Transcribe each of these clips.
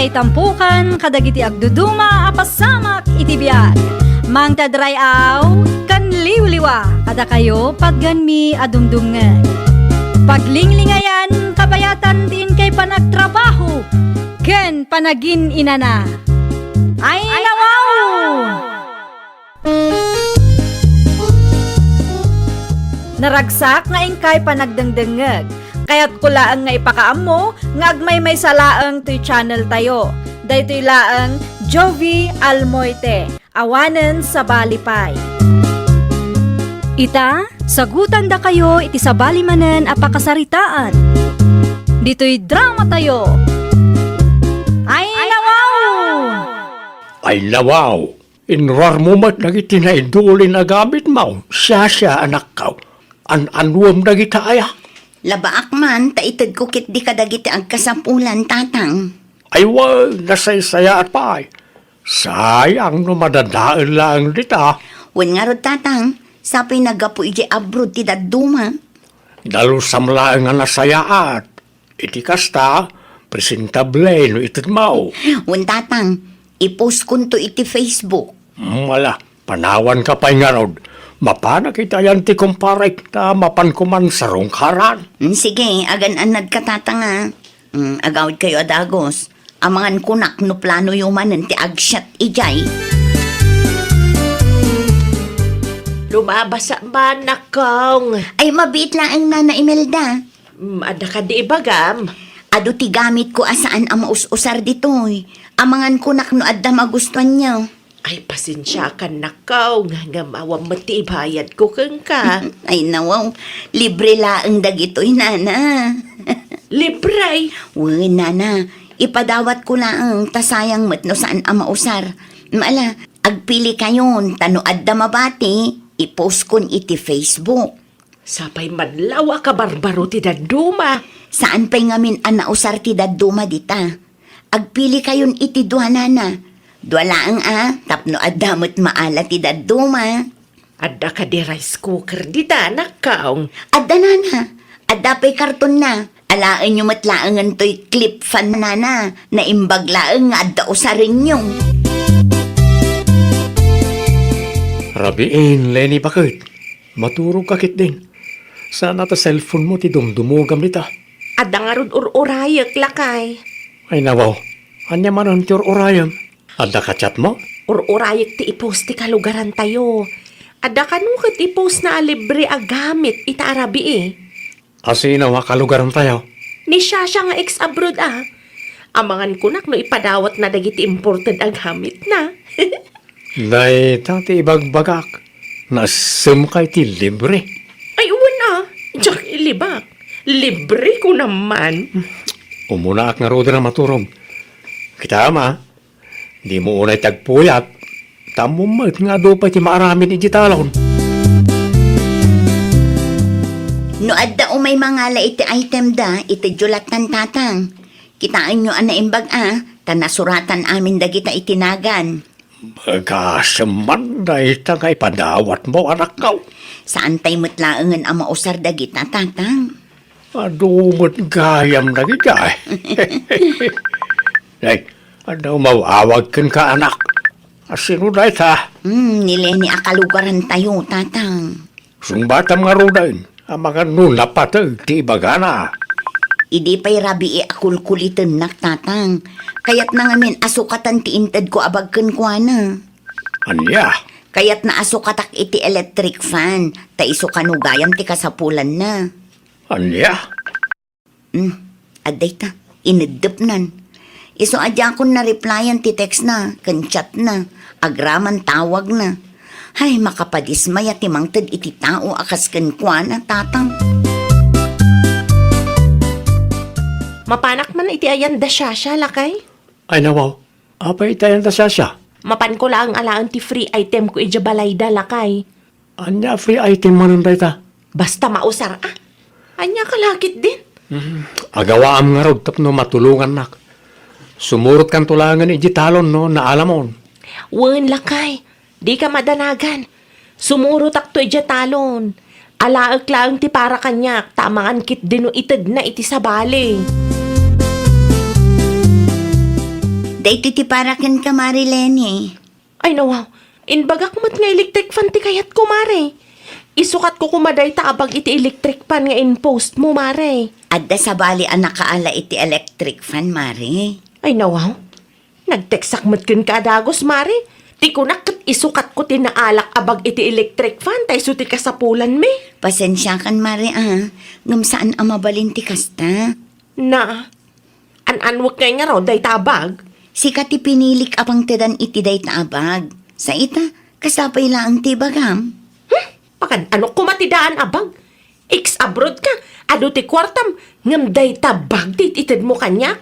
kay tampukan kadagiti agduduma apasamak iti biag. Mangta drayaw kan liwliwa kada kayo pagganmi adumdumngen. Paglinglingayan kabayatan tin kay panagtrabaho ken panagin inana. Ay nawaw! Naragsak nga ingkay panagdengdengeg. Kaya't kulaang nga ipakaam mo, nga agmay may salaang to'y channel tayo. Daytoy laang Jovi Almoite, awanen sa balipay. Ita, sagutan da kayo iti sa balimanen apakasaritaan. Dito'y drama tayo. Ay nawaw! Ay lawaw, inrar mo mat nagiti na idulin na gamit mo, siya anak ka, an-anwam nagita aya. Labaak man, taitid ko kit di kadagiti agkasapulan, tatang. Ay wag, nasaysaya at pay. Sayang no madadaan lang dita. Wen nga rod, tatang, sapay nagapu iji abroad ti daduma. Dalusam lang nga nasayaat. Iti kasta, presentable no itit mo. Wen, tatang, ipost kun to iti Facebook. Wala, panawan ka pa'y nga rod. Mapana kita yan ti kumparik na mapan kuman sarong karan. Sige, agan-anad ka, tatanga. Agawid kayo adagos. Amangan kunak no plano yumanen ti agsyat ijay. Lumabasa ba, nakong? Ay, mabit lang ang nana Imelda. Ada ka di ibagam? Ado ti gamit ko asaan ang maus-usar ditoy. Amangan kunak no adda magustuhan niyo. Ay, pasensya ka, nakaw. Nga mawang matibayad ko kang ka. Ay nawaw, libre laang dagitoy, nana. Libre. Uy, nana, ipadawat ko laang tasayang mat no saan ang mausar. Maala, agpili kayon, tanoad da mabati, ipost kun iti Facebook. Sapay madlawa ka barbaro ti daduma. Saan pa'y ngamin ang nausar ti daduma dita? Agpili kayon iti duha, nana. Duwalaang tapno adamot maala ti daduma. Ada ka di rice cooker di da, nakaw. Adda, nana, adda pa'y karton na. Alaan nyo matlaangan to'y clip fan, nana, na imbaglaang nga adda usarin nyo. Rabiin, Lenny, bakit? Maturog kakit din. Sana ta cellphone mo ti dumdumugam nita. Ada nga ron ur-urayak, lakay. Ay nawaw, anya man ang tiyor orayam. Ada ka chat mo? Ur-urayak ti ipost ti kalugaran tayo. Ada ka nukit ipost na libre agamit ita arabi eh. Asino nga kalugaran tayo? Ni Shasha nga ex-abroad Amangan kunak no ipadawat na dagiti imported agamit na. Day, tati ibagbagak. Nasum kay ti libre. Ay, uwan Diyak ilibak. Libre ko naman. Umuna ak nga rodi na maturog. Kita ama, di mo unay tagpuyat. Tamo mat nga do pa ti maaramin ijitalon. No adda umay mangala iti item da, iti julatan tatang. Kitaan nyo ana imbag tanasuratan amin dagita itinagan. Magasaman day ta nga ipadawat mo anak kaw. Saan tay mutlaangan ang mausar dagita tatang? Adumot gayam na kita. Day, ano mawawag ka anak? Asino day ta? Nileni akalugaran tayo tatang. Sungbatam nga rodain. Ang mga nunapatag ti bagana. Idi pa'y rabi akulkulitin nak tatang. Kayat na ngamin asukatan ti inted ko abagken kwa na. Anya? Kayat na asukatak iti electric fan. Ta iso kanugayam ti kasapulan na. Anya? Aday ta, inidip nan. Iso adya akong na-replyan ti text na, kan chat na, agraman tawag na. Ay, makapadismaya ti mangted iti tao akas kan kwa na tatang. Mapanak man iti ayan da Shasha, lakay. Ay nawaw, apay tayo na siya. Mapan ko lang alaan ti free item ko ijabalayda, lakay. Anya free item mo nun ta? Basta mausar, Anya kalakit din. Agawaam nga rod tapno matulungan nak. Sumurot kan tulangan ijitalon no na alamon. Wen, lakay. Di ka madanagan. Sumuro takto ija talon. Alaag lang ti para kanyak. Tamangan kit dino ited na iti sabali. Dahito ti parakan ka, Marilene. Ay nawaw, inbagak mo't nga electric fan ti kayat ko, mare. Isukat ko kumaday ta abag iti electric fan nga in post mo, mare. Adda sa bali ang nakaala iti electric fan, Mari. Ay nawaw, nagteksak mo't kun kadagos, mare. Ti kunak kat isukat ko tinaalak abag iti electric fan tay suti kasapulan me. Pasensya kan, Mari, ngam saan ang mabalin ti kasta? Na, an-anwag kay nga raw day tabag. Sika ti pinilik apang tedan iti day taabag. Sa ita, kasapay lang ti bagam. Pakan ano kumatidaan abag? Ex-abroad ka, ado ti kwartam, ngam day tabag ti itid mo kanya.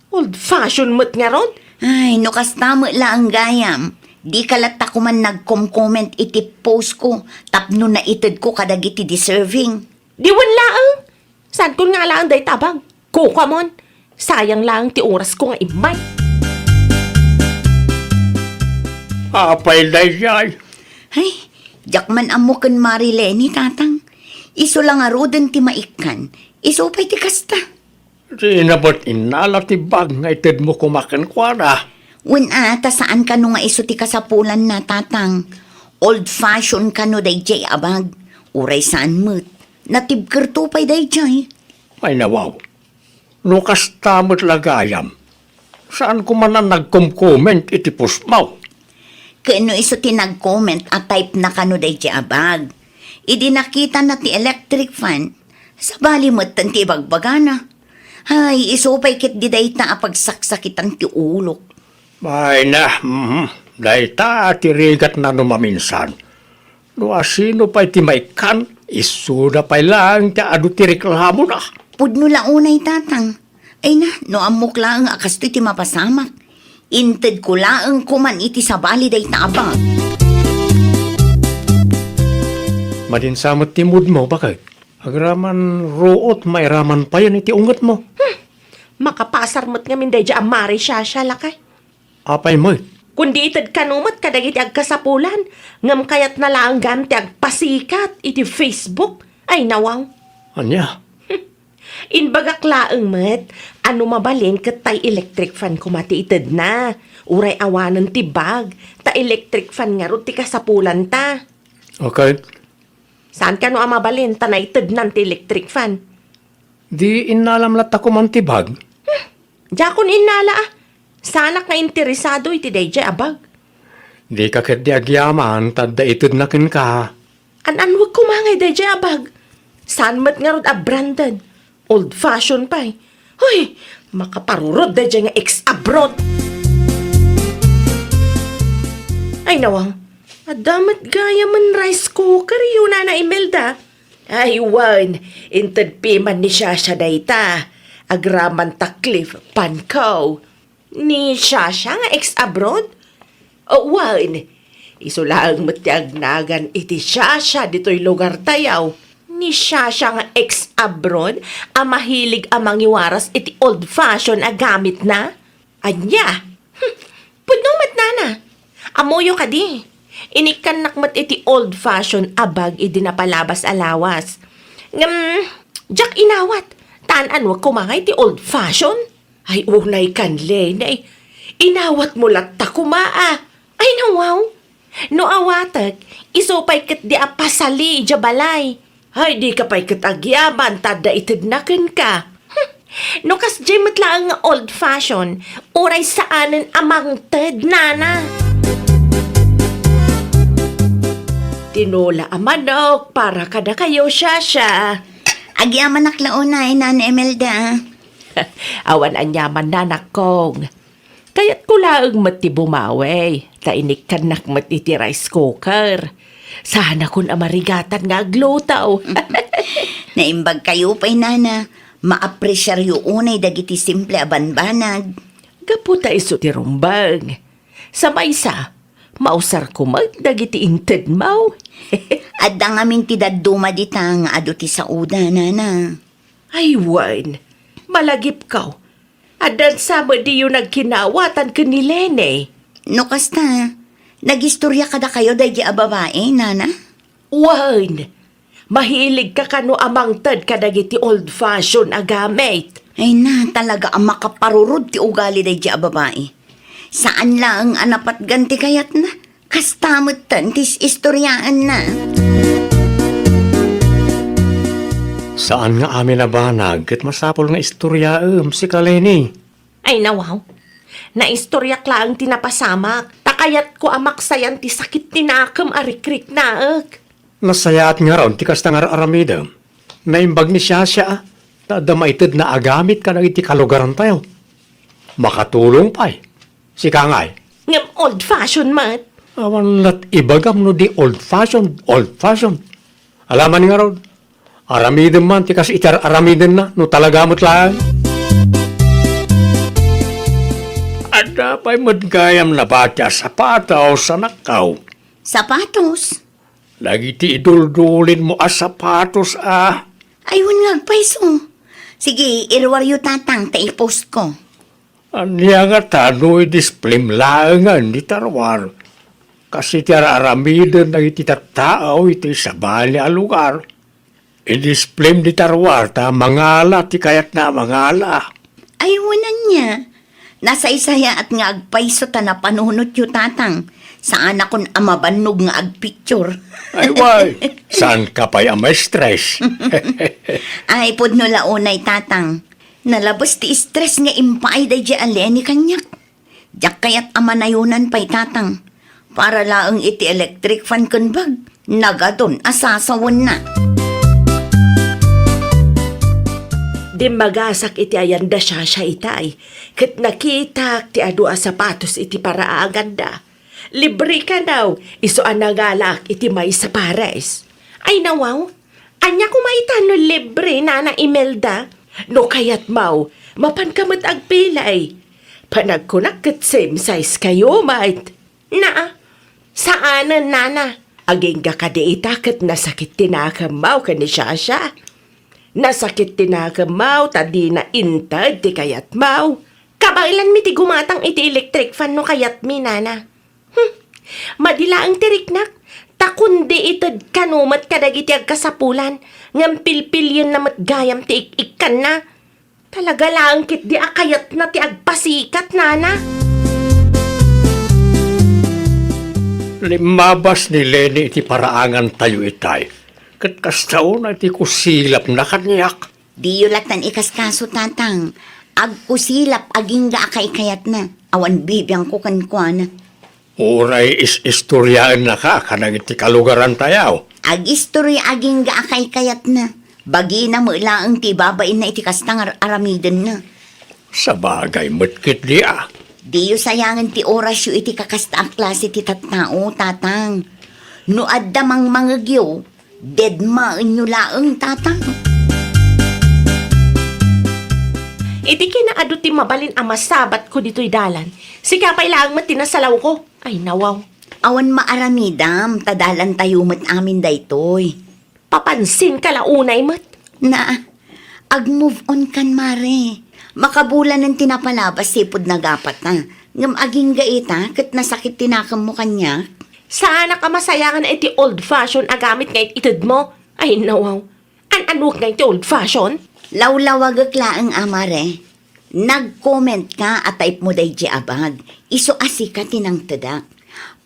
Old fashion mo't nga ron. Ay, no kastamo lang gayam. Di kalata ko man nag-comment iti post ko, tapno na itid ko kadag iti deserving. Di wala ang. Saan ko nga lang day tabag? Kuka mon. Sayang lang ti oras ko nga imay. Apay dayjay. Ay, jakman amo kan Marilene, tatang. Iso lang arodan ti maikan. Iso pa'y ti kasta. Sinabot inala ti bag nga ited mo kumakan kwa na. Ta saan ka no nga iso ti kasapulan na, tatang. Old fashion ka no dayjay abag. Uray saan mo't. Natibker to pa'y dayjay. Ay nawaw. Nukas tamot lagayam. Saan ko man ang nagkom-comment iti post mo? Kano iso ti nag-comment at type na kano dayjay abag. Idi nakita na ti electric fan. Sa bali mo't tan ti bagbagana. Ay, iso pa'y kit di dayta apagsaksakitan ti ulok. Ay na, dayta tirigat na numaminsan. No asino pa'y ti maikan, isuda pa'y lang ti adu ti reklamo na. Pudno launay, tatang. Ay na, no amok lang akas ti mapasamak. Inted ko lang kuman iti sabali day tabang. Madinsamot ti mood mo, bakit? Agraman root, mairaman pa yan iti ungat mo. Makapasar mo't nga minday dya amari siya lakay. Apay mo, Kundi itad kanumat kadag iti agkasapulan. Ngam kayat na lang gan ti agpasikat iti Facebook. Ay nawang. anya? Inbagak laeng met, ano mabalin kat tay electric fan kumati itad na. Uray awanan ti bag, ta electric fan nga ro ti kasapulan ta. Okay, Saan ka no amabalin, ta na itad nan ti electric fan? di inalam lat ako man ti bag. Jakon inala ah. Sana ka interesado iti dayjay abag. Di ka ket di agyaman, tadda itid na kin ka. An-anwag kumangay dayjay abag. Saan mat nga rod Brandon? Old fashion pa eh. Hoy, makaparurod dayjay nga ex-abroad. Ay nawang, adamat gaya man rice cooker yun na Imelda. Ay wan, intad piman ni Shasha dayta. Agraman taklif pankaw. Ni Shasha nga ex-abroad? O wan, iso lang matiagnagan iti Shasha dito'y lugar tayaw. Ni Shasha nga ex-abroad, ang mahilig amang iwaras iti old-fashion a gamit na? Anya? Punumat nana. Amoyo ka di. Inikan nakmat iti old-fashion abag idi napalabas alawas. Jack inawat. Taan wag kumangay iti old-fashion? Ay unay kanle na inawat mo latta kumaa. Ay nawaw. No awatag, isopay kat di apasali jabalay. Ay di ka pa'y katagyaban, tada itidnakin ka. No kas jay matlaang nga old-fashion, uray saanan amang ted nana. Tinola amanok para kada kayo Shasha. Agyaman naklaunay, Nana Imelda. Awan anyaman nanak kong. Kaya't ko laang mati bumaway. Tainik ka nakmat iti rice cooker. Sana kun amarigatan nga aglutaw. Naimbag kayo pa'y, Nana. Maapresyar yung unay dagiti simple abanbanag. Gaputa iso ti rumbang. Sa maysa, mausar ko dagiti inted mau. Adda nga min ti dadduma ditang ado ti sauda, Nana. Ay wan, malagip kaw. Adan sama di yung nagkinawatan ka ni Lene. No kasta, nagistorya kada kayo dahi a babae, Nana? Wan, mahilig ka kano amang tad kadagiti old-fashion a gamit. Ay na, talaga ang makaparurod ti ugali dahi a babae. Saan lang ang anapat ganti kayat na? Kastamot tan tis istoryaan na. Saan nga amin na banag kat masapol nga istorya si Kaleni? Ay nawaw, naistoryak lang tinapasamak. Takayat ko amak sayan ti sakit tinakam arikrik naag. Nasayaat nga raon ti kasta nga aramida. Naimbag ni Shasha, tadamaitid na agamit ka na iti kalugaran tayo. Makatulong pa'y. Si Kangay. Ngam old-fashioned mat. Awan lat ibagam no di old-fashioned. Alaman nga raon. Aramidin man, tikas itar aramidin na, no talagamot lang. Ada pa'y madgayam na batya sa pataw sa nakaw. Sapatos. Lagi ti iduldulin mo sapatos Ayun nga, paiso. Sige, irwaryo tatang, taipost ko. Anya nga tano'y displim laangan ni tarwar. Kasi ti aramidin na iti tattao iti sa bali a lugar. I-display di tarwar ta mangala ti kayat na mangala. Ayunan niya. Nasa isaya at nga agpaiso ta na panunot yu tatang. Saan akong amabanog nga agpicture. Ay why, saan ka pa'y amay stress? Ay, pudno launay tatang. Nalabas ti stress nga impay day di aleni kanyak. Diyak kayat amanayunan pa'y tatang. Para laang iti electric fan kunbag. Nagadon asasawon na. Di magasak iti ayanda siya itay. Kat nakita ti adu a sapatos iti paraagan da. Libre ka daw, iso anagalak iti may sa pares. Ay nawaw, anya kumaita no libre na Imelda. No kayat mau, mapan kamat agpilay. Panagkunak kat same size kayo, mate. Na, saanan nana? Aging gakadiita kat nasakit tinakamaw ka ni Shasha. Nasakit tinakamaw, tadi na intad ti kayat mau. Kabailan mi ti gumatang iti electric fan no kayat mi, nana. Madila ang tiriknak. Takundi itad kanumat kadag iti agkasapulan. Ngam pilpilyon na matgayam ti ikan na. Talaga lang kit di akayat na ti agpasikat, nana. Limabas ni Lenny iti paraangan tayo itay. Kat kastaw na iti kusilap na kanyak. Di yulatan ikaskaso tatang. Agkusilap aging gaakay kayat na. Awan bibiyang ko kankwana. Uray istoryaan na ka kanang iti kalugaran tayaw. Ag-istorya aging gaakay kayat na. Bagi na mo ilaang ti babain na iti kastang aramiden na. Sa bagay matkit di Di yu sayangan ti oras yu iti kakasta ang klase ti tattao, tatang. No adda mang mangagyo, dead maan yu laang, tatang. Iti kinaado ti mabalin ang masabat ko dito'y dalan. Sikapay lang matinasalaw ko. Ay nawaw. Awan maaramidam, tadalan tayo mat amin daytoy. Papansin ka launay mat. Na, ag-move on kan, mare. Makabulan ng tinapalabas, sipod na gapat na. Ngam aging gaita, kat nasakit tinakam mo kanya. Sana ka masayangan iti old-fashioned agamit ngayit itid mo. Ay nawaw. An-anuk nga iti old-fashioned? Lawlawag laang amare. Nag-comment ka at type mo day di abag. Iso asika tinang tadak.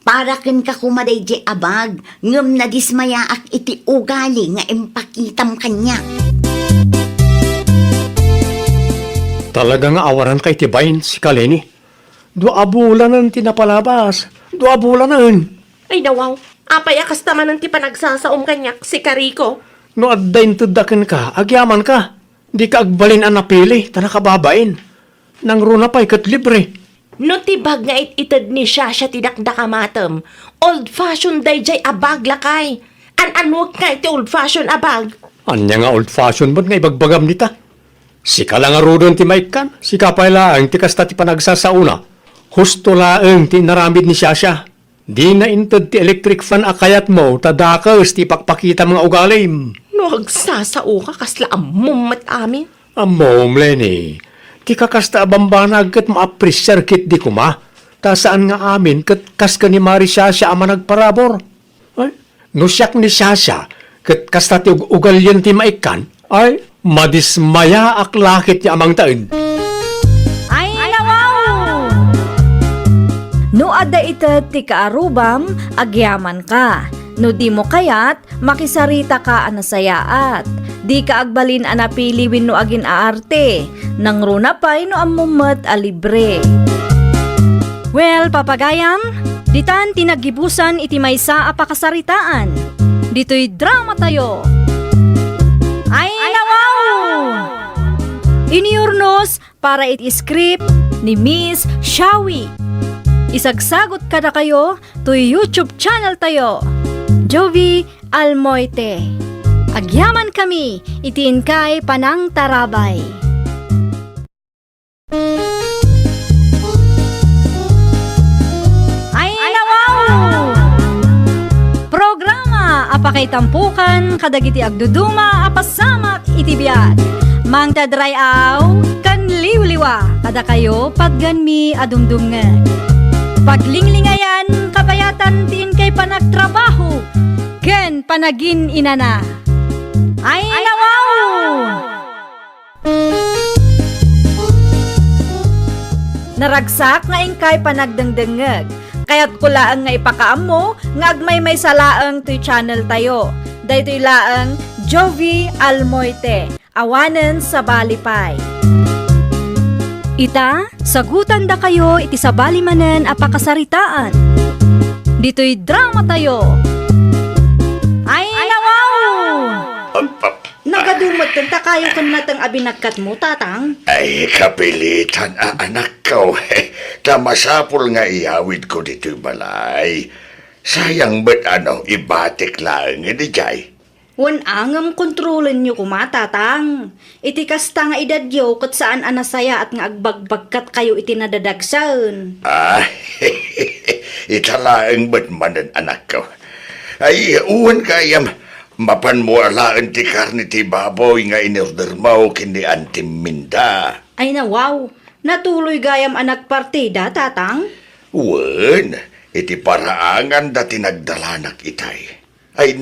Para ken ka kumaday di abag. Ngam na dismayaak iti ugali nga impakitam kanya. Talaga nga awaran kay tibayin si Kaleni. 2 bulanan tinapalabas. 2 bulanan. Ay nawaw. Apay akas naman ang ti panagsasaom kanyak si Kariko. No addain tudakin ka, agyaman ka. Di ka agbalin ang napili, tanakababain. Nang runa pa'y kat libre. No tibag nga itid ni Shasha tidakdakamatem. Old-fashioned day jay abag lakay. An-anuk nga iti old-fashioned abag. Anya nga old-fashioned ba't nga ibagbagam nita? Sika lang nga rudon ti Maikan, sika pa'y laang ti kasta ti panagsasauna. Husto laang ti naramid ni Shasha. Di na intod ti electric fan akayat mo, tadakas ti pakpakita mga ugalim. No agsasao ka kasla amumat amin. Amom, Lenny. Ti kakasta abambanag kat maapresyar kit di kuma. Ta saan nga amin kat kas ka ni Mari Shasha ama nagparabor. Ay, no siyak ni Shasha kat kasta ti ugalyan ti Maikan. Ay, madismaya ak lakit ni amang taon. Ay, nawaw! adda ited ti kaarubam, agyaman ka. No di mo kayat, makisarita ka anasayaat. Di ka agbalin anapili wenno agin aarte. Nang runa pay no ammumet a libre. Well, papagayam, ditan tinagibusan iti maysa a pakasaritaan. Dito'y drama tayo. Ay nawaw! Iniurnos para iti script ni Miss Shawi. Isagsagot kada kayo to YouTube channel tayo. Jovi Almoite. Agyaman kami, itiin kay Panang Tarabay. Ay nawaw! Programa apakay tampukan kadagiti agduduma apasamak itibiyat. Mang tadray aw kan liwliwa kada kayo padganmi adumdumngan. Paglinglingayan kabayatan tiin kay panagtrabaho ken panagin inana. Ay nawaw! Naragsak nga ingkay panagdengdengeg. Kaya't kulaang nga ipakaammo nga agmay may salaang to'y channel tayo. Daytoy laang Jovi Almoite. Awanen sa Balipay. Ita, sagutan da kayo iti sabali manen apakasaritaan. Dito'y drama tayo. Ay nawaw! Nagadumot kanta kayo kun natang abinagkat mo, tatang. Ay, kapilitan anak ko. Tamasapol nga iawid ko dito'y balay. Sayang ba't ibatik lang ni Jay? Wan angam kontrolin nyo kumatatang. Iti kasta nga idadyo kat saan anasaya at nga agbagbagkat kayo iti nadadagsan. Ah, italaang ba't manan anak ko? Ay, uwan kayam. Mapan mo alaan ti karni ti baboy nga inorder mo kini Antim Minda. Ay na wow, natuloy gayam anak partida, tatang. Wan, iti paraangan dati nagdalanak itay. Ay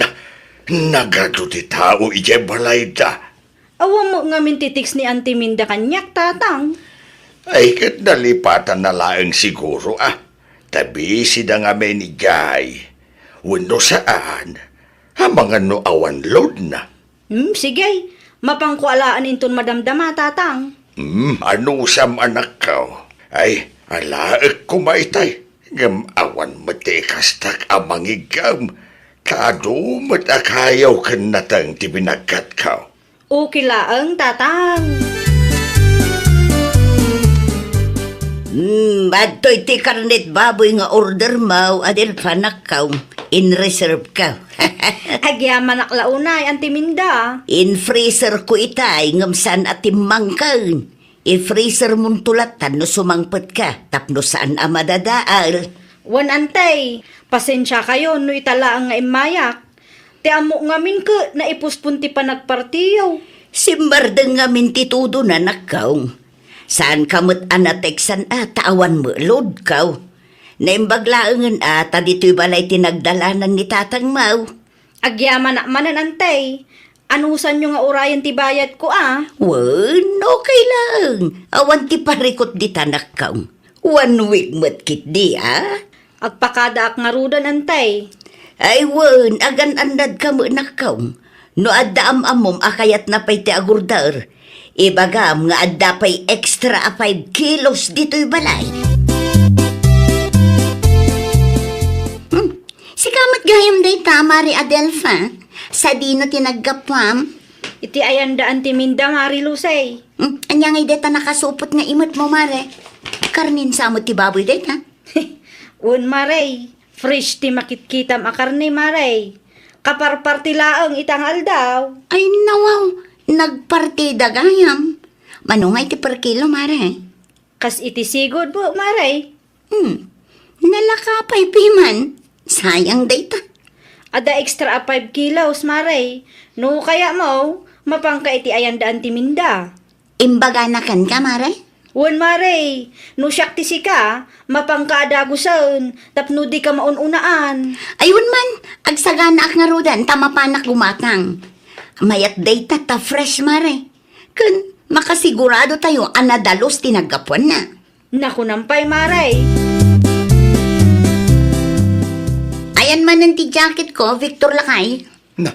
nagado ti tao ije balay da. Awam mo nga mintitiks ni Auntie Minda kanyak, tatang. Ay kat nalipatan na laang siguro Tabi sida nga may ni Jay. Wano saan? Hamangan no awan load na. Sige, mapangkualaan inton madamdama, tatang. Ano sam anak ko? Ay, alaak kumaitay. Ngam awan matikastak amangigam. Kadumat akayaw kan natang tibinagat ka. Okay laang, tatang. Badtoy ti karnet baboy nga order mo, adil panak ka, in reserve ka. Agyaman aklaunay, Auntie Minda. In freezer ko itay, ngamsan at timangkan. I-freezer mong tulatan no sumangpet ka, tapno saan amadadaal. Wan antay, pasensya kayo no italaang nga imayak. Ti amo ngamin ka na ipuspunti pa nagpartiyaw. Simbardeng nga mintitudo na nakaw. Saan kamot anateksan taawan mo load kaw. Naimbaglaangan ta dito'y balay tinagdalanan ni tatang mau. Agyaman na manan antay. Anusan nyo nga urayan ti bayad ko Wan, okay lang. Awan ti parikot di tanak kaw. 1 week matkit di Agpakadaak nga rudan antay. Ay wan, agan andad ka mo nakaw. No adda amom akayat na pay ti agurdar. Ibagam nga adda pay extra 5 kilos dito'y balay. Si kamat gayam day Mari Adelfa. Sa dino tinaggapwam. Iti ayanda Auntie Minda, Mari Lusay. Anya ngay deta nakasupot nga imot mo, Mare. Karnin sa mo ti baboy deta. Un Maray, fresh ti makitkitam akarni Maray. Kaparparti laang itangal daw. Ay nawaw, nagpartida gayam. Manungay ti per kilo, Mare. Kas iti sigod po, Maray. Nalakapay piman. Sayang data. Ada extra 5 kilos, Maray. No kaya mo, mapangka iti ayanda Auntie Minda. Imbaganakan ka, Mare? Wan Maray, no siyak ti sika, mapangka adagusan, tapno di ka maununaan. Ayun man, agsagana ak nga rudan, tamapanak gumatang. Mayat data ta fresh, Mare. Kun makasigurado tayo, anadalos tinagapuan na. Naku nampay, Maray. Ayan man ang jacket ko, Victor Lakay. Na,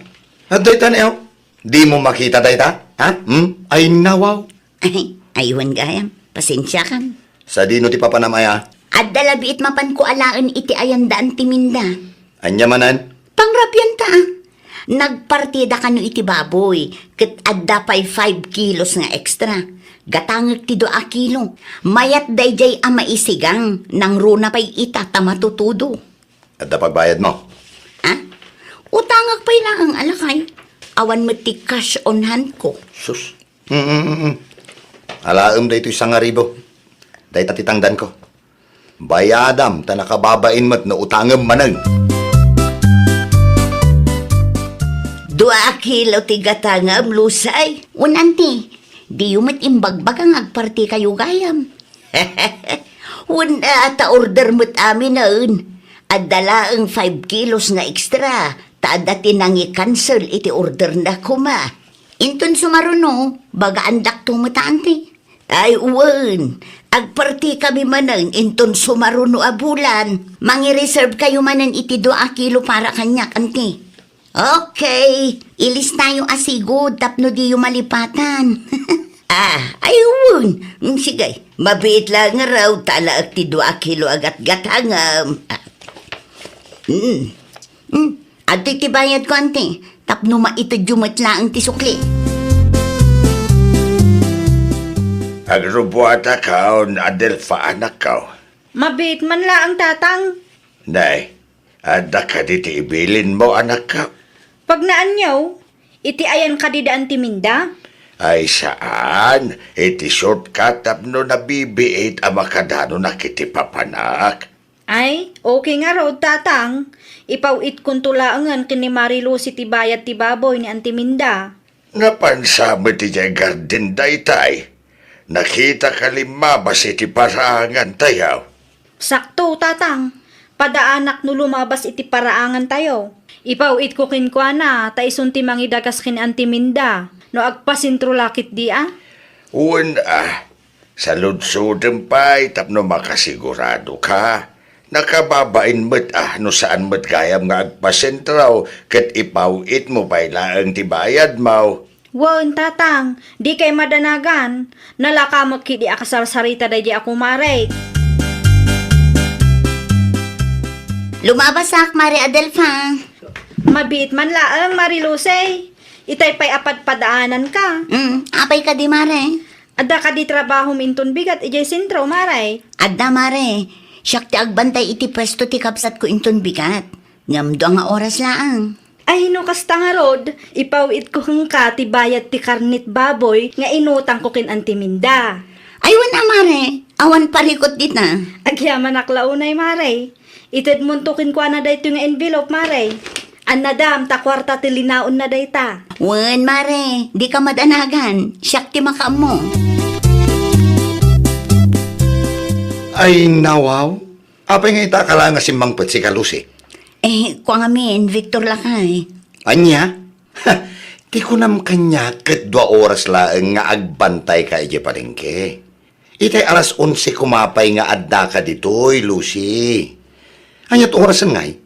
dayta na di mo makita dayta? Ha? Ay nawaw. Ay, aywan gayam. Pasensya kan. Sa dino ti papanamaya, At dalabiit mapan ko alaan iti ayandaan timinda. anya manan? Pangrapyan ta. Nagpartida ka no iti baboy. Kat adda pa'y 5 kilos nga extra. Gatangag ti 2 kilo. Mayat dayjay ama isigang. Nang runa pa'y ita tamatutudo. At pagbayad mo. Ha? Utangag pa'y lang ang alakay. Awan mo ti cash on hand ko. Sus. Alaam da ito isang aribo. Day tatitangdan ko. Bayadam, ta nakababain mo't na utangam manang. 2 kilo ti gatangam lusay. Unanti, di yumat imbagbag ang agparti kayo gayam. Una ta order mo't amin noon. At dala ang 5 kilos nga extra. Ta dati nang i-cancel iti order na kuma. Inton sumaruno, baga andak tumatanti. Ay uwan, agparti kami manan inton sumaruno a bulan. Mangi-reserve kayo manan iti 2 kilo para kanyak, anti. Okay, ilis tayo asigod tapno di yung malipatan. Ay uwan. Sige, mabiit lang nga raw tala at ti 2 kilo agat gatangam. At titibayad ko, ante. Tapno maitadjumat lang ti sukli. Agrubuata ka, Adelfa anak ka. Mabit man la ang tatang. Nay, ada ka diti ibilin mo anak ka. Pag naanyaw, iti ayan ka didaan timinda. Ay saan? Iti shortcut tapno nabibiit ang makadano na kiti papanak. Ay, okay nga raw tatang. Ipawit kung tulaangan kini Marilu si tibayat ti baboy ni Antiminda. Napansa mo ti jay garden daytay. Nakita ka limabas iti parangan tayaw. Sakto tatang. Padaanak no lumabas iti paraangan tayo. Ipawit ko kinkwana, ta isunti mangidagas kin Antiminda. No agpasintro lakit di sa ludsudem pa'y tapno makasigurado ka. Nakababain mo't no saan mo't gayam nga agpasentraw ket ipawit mo pa'y laang tibayad mo. Wan, tatang, di kay madanagan. Nalakamot ki di akasarsarita da di ako maray. Lumabas ak, Mari Adelfa. Mabiit man laang, Mariluse. Itay pa'y apat padaanan ka. Apay ka di, Mare. Adda ka di trabaho minton bigat, ijay sintro, maray. Adda, Mare. Siyak ti agbantay iti pwesto ti kapsat ko inton bigat. Ngamdo nga oras laang. Ay, no kasta nga rod, ipawit ko kang ka ti bayat ti karnit baboy nga inutang ko kin Antiminda. Ay, wala, Mare. Awan parikot dit na. Agyaman aklaunay, maray. Ited muntukin ko na dayto nga envelope, maray. Anadam, ta kwarta ti linaon na dayta. Wan, Mare. Di ka madanagan. Siyak ti makaam mo. Ay nawaw, apay nga ita ka lang nga simangpet si Kalusi. Kwa ngamin, Victor Lakay. Anya? Di ko nam kanya ket 2 oras laeng nga agbantay ka ije palengke. Itay alas 11 kumapay nga adda ka ditoy, Lucy. Anyat orasan ngay?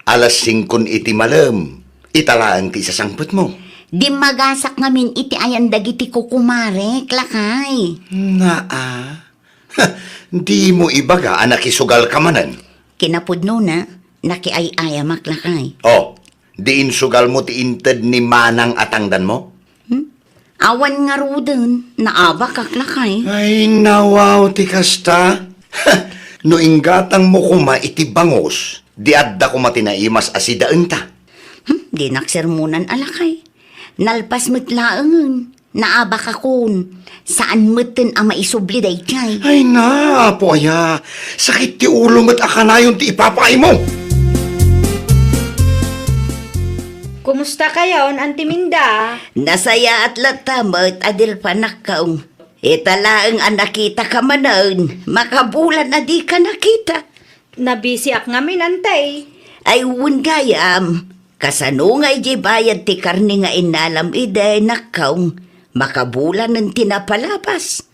Alas 5 iti malam. Italaan ti sasangpet mo. Di magasak ngamin iti ayan dagiti kukumare, Lakay. Di mo ibaga anak isugal ka manan. Kinapudno na, nakiay-ayamak, Lakay. Oh, diin sugal mo ti inted ni Manang atangdan mo? Awan nga ruden, naabak kak, Lakay. Ay, nawaw ti kasta. No inggatang mo kuma iti bangos, di adda ko matinaimas asidaan ta. Di naksermunan, Alakay. Nalpas mo't laangan, naabak akon. Saan mo't ang maisubli day chay? Ay na, po aya. Sakit ti ulo mo't akanayon ti ipapay mo. Kumusta kayon, Antiminda? Nasaya at latamot, adil panakaw. Italaang ang nakita ka manan, makabulan na di ka nakita. Nabisi ak ngamin, antay. Ay uwan gayam, kasanungay di bayad ti karni nga inalam ide nakaw, makabulan ng tinapalapas.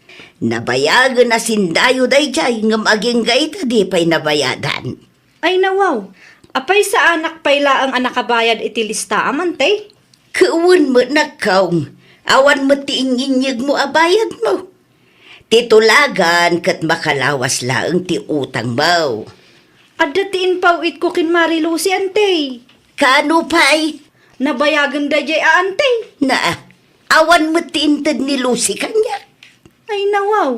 Nabayagan na sindayo day jay, nga maging gaita di pa'y nabayadan. Ay nawaw, Apay sa anak payla ang anakabayad iti lista amante. Kuwan mo na kaong. Awan mo tiinginyag mo abayad mo. Titulagan kat makalawas laang ti utang mo. Adatiin pawit ko kin Mari Lucy ante. Kano pa'y? Nabayagan da jay ante. Na, awan mo tiintad ni Lucy kanya. Ay nawaw.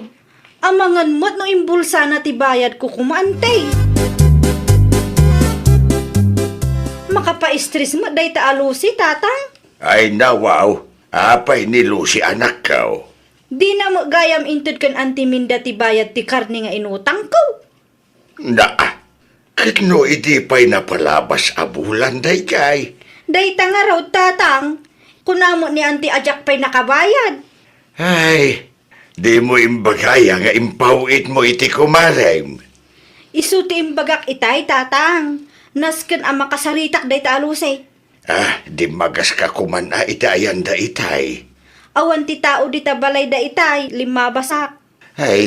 Amangan mo't no imbulsa na ti bayad ko kumante. Makapa-stress mo day ta Lucy tatang. Ay nawaw, apay ni Lucy anak ko. Di na mo gayam intud kan antiminda ti bayad ti karni nga inutang ko. Na, kitno iti pa'y napalabas abulan day kay. Day ta nga raw tatang. Kunamo ni anti ajak pa'y nakabayad. Ay, di mo imbagaya nga impawit mo iti kumarem. Isu ti imbagak itay tatang. Nasken ang makasaritak day ta Lucy. Ah, di magas ka kumana iti ayanda itay. Awan ti tao di ta balay da itay, 5 basak. Ay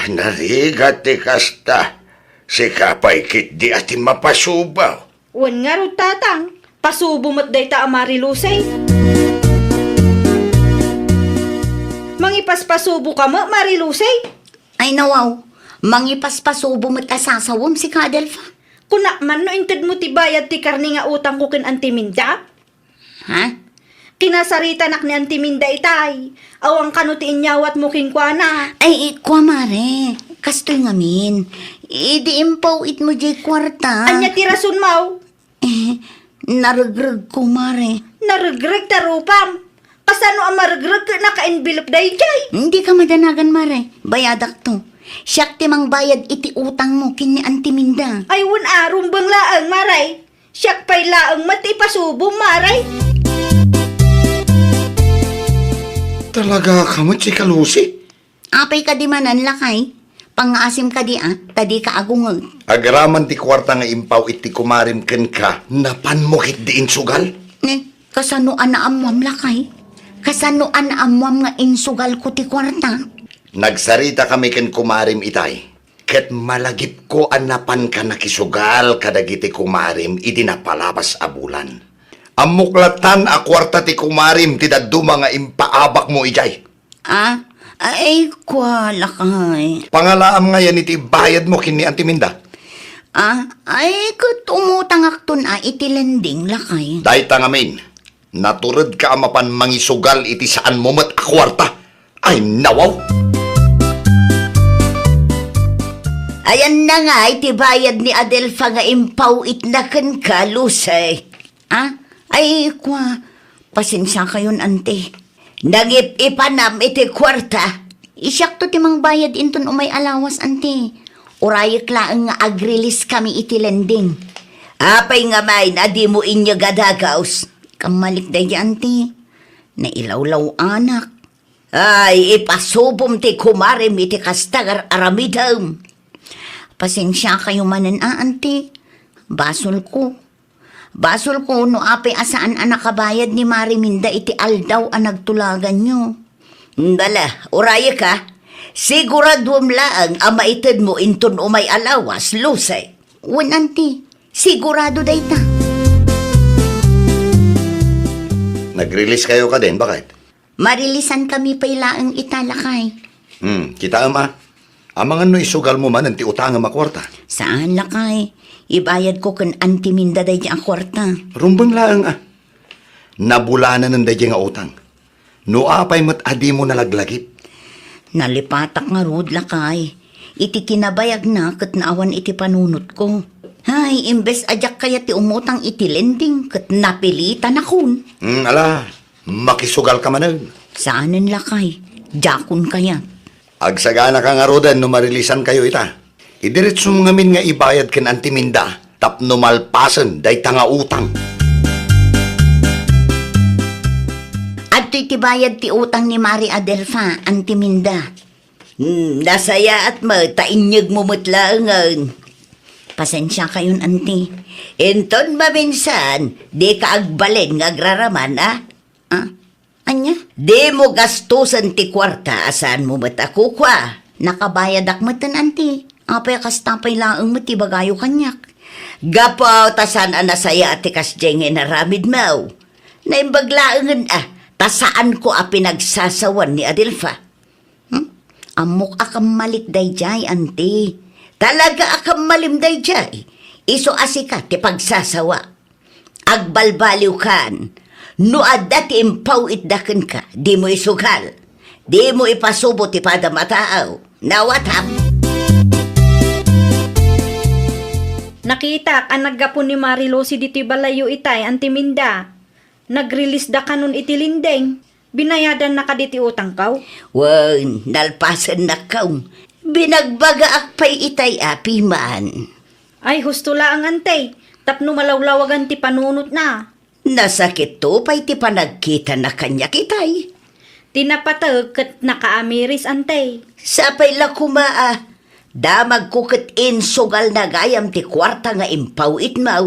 narigat ti kasta. Si kapay kit di ati mapasubaw. Wan nga raw tatang, pasubo mo't day ta Mari Lucy. Mangipaspasubo ka mo, Mari Lucy. Ay nawaw, mangipaspasubo mo't asasawom si Kadelfa. Kuna man no inted mo ti bayad ti karni nga utang ko kin antiminda. Ha? Kinasarita nak ni antiminda itay. Awang kano ti inyawat mo kin kuana. Ay, kwa mare. Kastoy ngamin. Idi impaw it mo jay kwarta. Anya ti rason mo? Narugrug ko mare. Naregreg ta rupam. Kasano ang maregreg na ka-envelope day jay? Hindi ka madanagan mare. Bayadak to. Siyak timang bayad iti utang mo kini antiminda. Ay wan arum bang laang maray. Siyak pa'y laang mati pasubo maray. Talaga ka mo, Chika Lucy? Apay ka di manan lakay. Pangaasim ka di tadi ka agungag. Agraman ti kwarta nga impaw iti kumarim ken ka, napan mo kit diin sugal? Kasano ana amwam lakay? Kasano ana amwam nga insugal ko ti kwarta? Nagsarita kami ken kumarim itay. Ket malagip ko anapan ka nakisugal kadagiti kumarim iti napalabas a bulan. Amuklatan a kwarta ti kumarim ti daduma nga impaabak mo ijay. Ay, kwa lakay. Pangalaam nga yan iti bayad mo kini antiminda. Ay, kat umutang akton iti lending lakay. Dahita ngamin, naturod ka amapan mangisugal iti saan mo mat a kwarta. Ay nawaw! Ayan na nga, iti bayad ni Adelfa nga impaw itnakan ka, Lucy. Ay, kwa, pasensya kayon, ante. Nagip-ipanam iti kwarta. Isyak to timang bayad inton umay alawas, ante. Urayik laang nga agrilis kami iti lending. Apay nga may na di mo inyo gadagaws. Kamalik dahi, ante. Nailawlaw anak. Ay, ipasubom ti kumarim iti kastagar aramidam. Pasensya kayo manan, ante. Basol ko no apay asaan ang nakabayad ni Mariminda iti aldaw ang nagtulagan nyo. Dala, uraya ka. Siguradwam laang ang maitid mo inton umay alawas, Lucy. Wan, ante. Sigurado dayta. Nag-release kayo ka din, bakit? Marilisan kami pailaang italakay. Kita ama. Amangan no isugal mo man ang ti utang nga makwarta. Saan lakay? Ibayad ko kan antiminda day ang kwarta. Rumbang laang Nabulanan ng day nga utang. No apay mat adi mo nalaglagip. Nalipatak nga rod lakay. Iti kinabayag na kat naawan iti panunot ko. Hay, imbes ajak kaya ti umutang iti lending kat napilitan akon. Ala, makisugal ka manan. Saanan lakay? Jakon kaya. Agsagana ka nga rodan no marilisan kayo ita. Idiretso mo ngamin nga ibayad ken antiminda tapno malpasan day tanga utang. At tibayad ti utang ni Mari Adelfa, antiminda. Nasaya at matainyag mo matlaangan. Pasensya kayon, anti. Enton maminsan, di ka agbalin nga agraraman, Anya? Di mo gastusan ti kwarta, asan mo matako kwa? Nakabayad akmatan, anti. Apay kastapay laang matibagayo kanyak. Gapaw tasan anasaya ati kasjeng naramid mo. Naimbaglaangan tasaan ko pinagsasawan ni Adelfa. Amok akam malik dayjay, anti. Talaga akam malim dayjay. Iso asika ti pagsasawa. Agbalbaliw kan. No adda ti impaw itdaken ka, di mo isugal. Di mo ipasubo ti padamataaw. Nawatap. Nakita ang naggapon ni Marilosi dito'y balayo itay, antiminda. Nag-release da kanon iti lindeng. Binayadan na ka diti utang kaw. Wan, nalpasan na kaw. Binagbaga akpay itay api man. Ay, husto lang antay. Tapno malawlawagan ti panunot na. Nasakit to pa'y ti panagkita na kanya kitay. Tinapatag kat nakaamiris antay. Sapay la kumaa. Damag ko kat insugal na gayam ti kwarta nga impaw itmaw.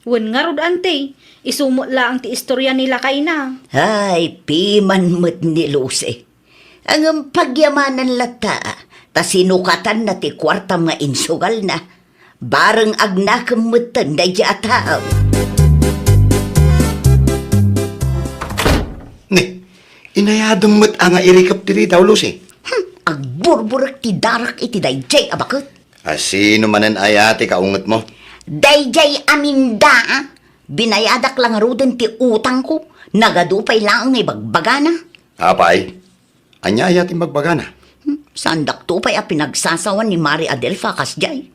Wan nga rod antay. Isumot lang ti istorya nila kay na. Ay, piman mo't ni Lucy. Ang pagyamanan lata, ta sinukatan na ti kwarta nga insugal na. Barang agnakamatan na yataw. Ni, inayadong mo't ang irikap diri daw, Lucy. Agburburak ti darak iti dayjay abakot. Sino manan ayati kaungot mo? Dayjay aminda. Binayadak lang rudon ti utang ko. Nagadupay lang nga ibagbagana. Apay, anya ayating magbagana. Sandak to pa'y pinagsasawan ni Mari Adelfa kasjay.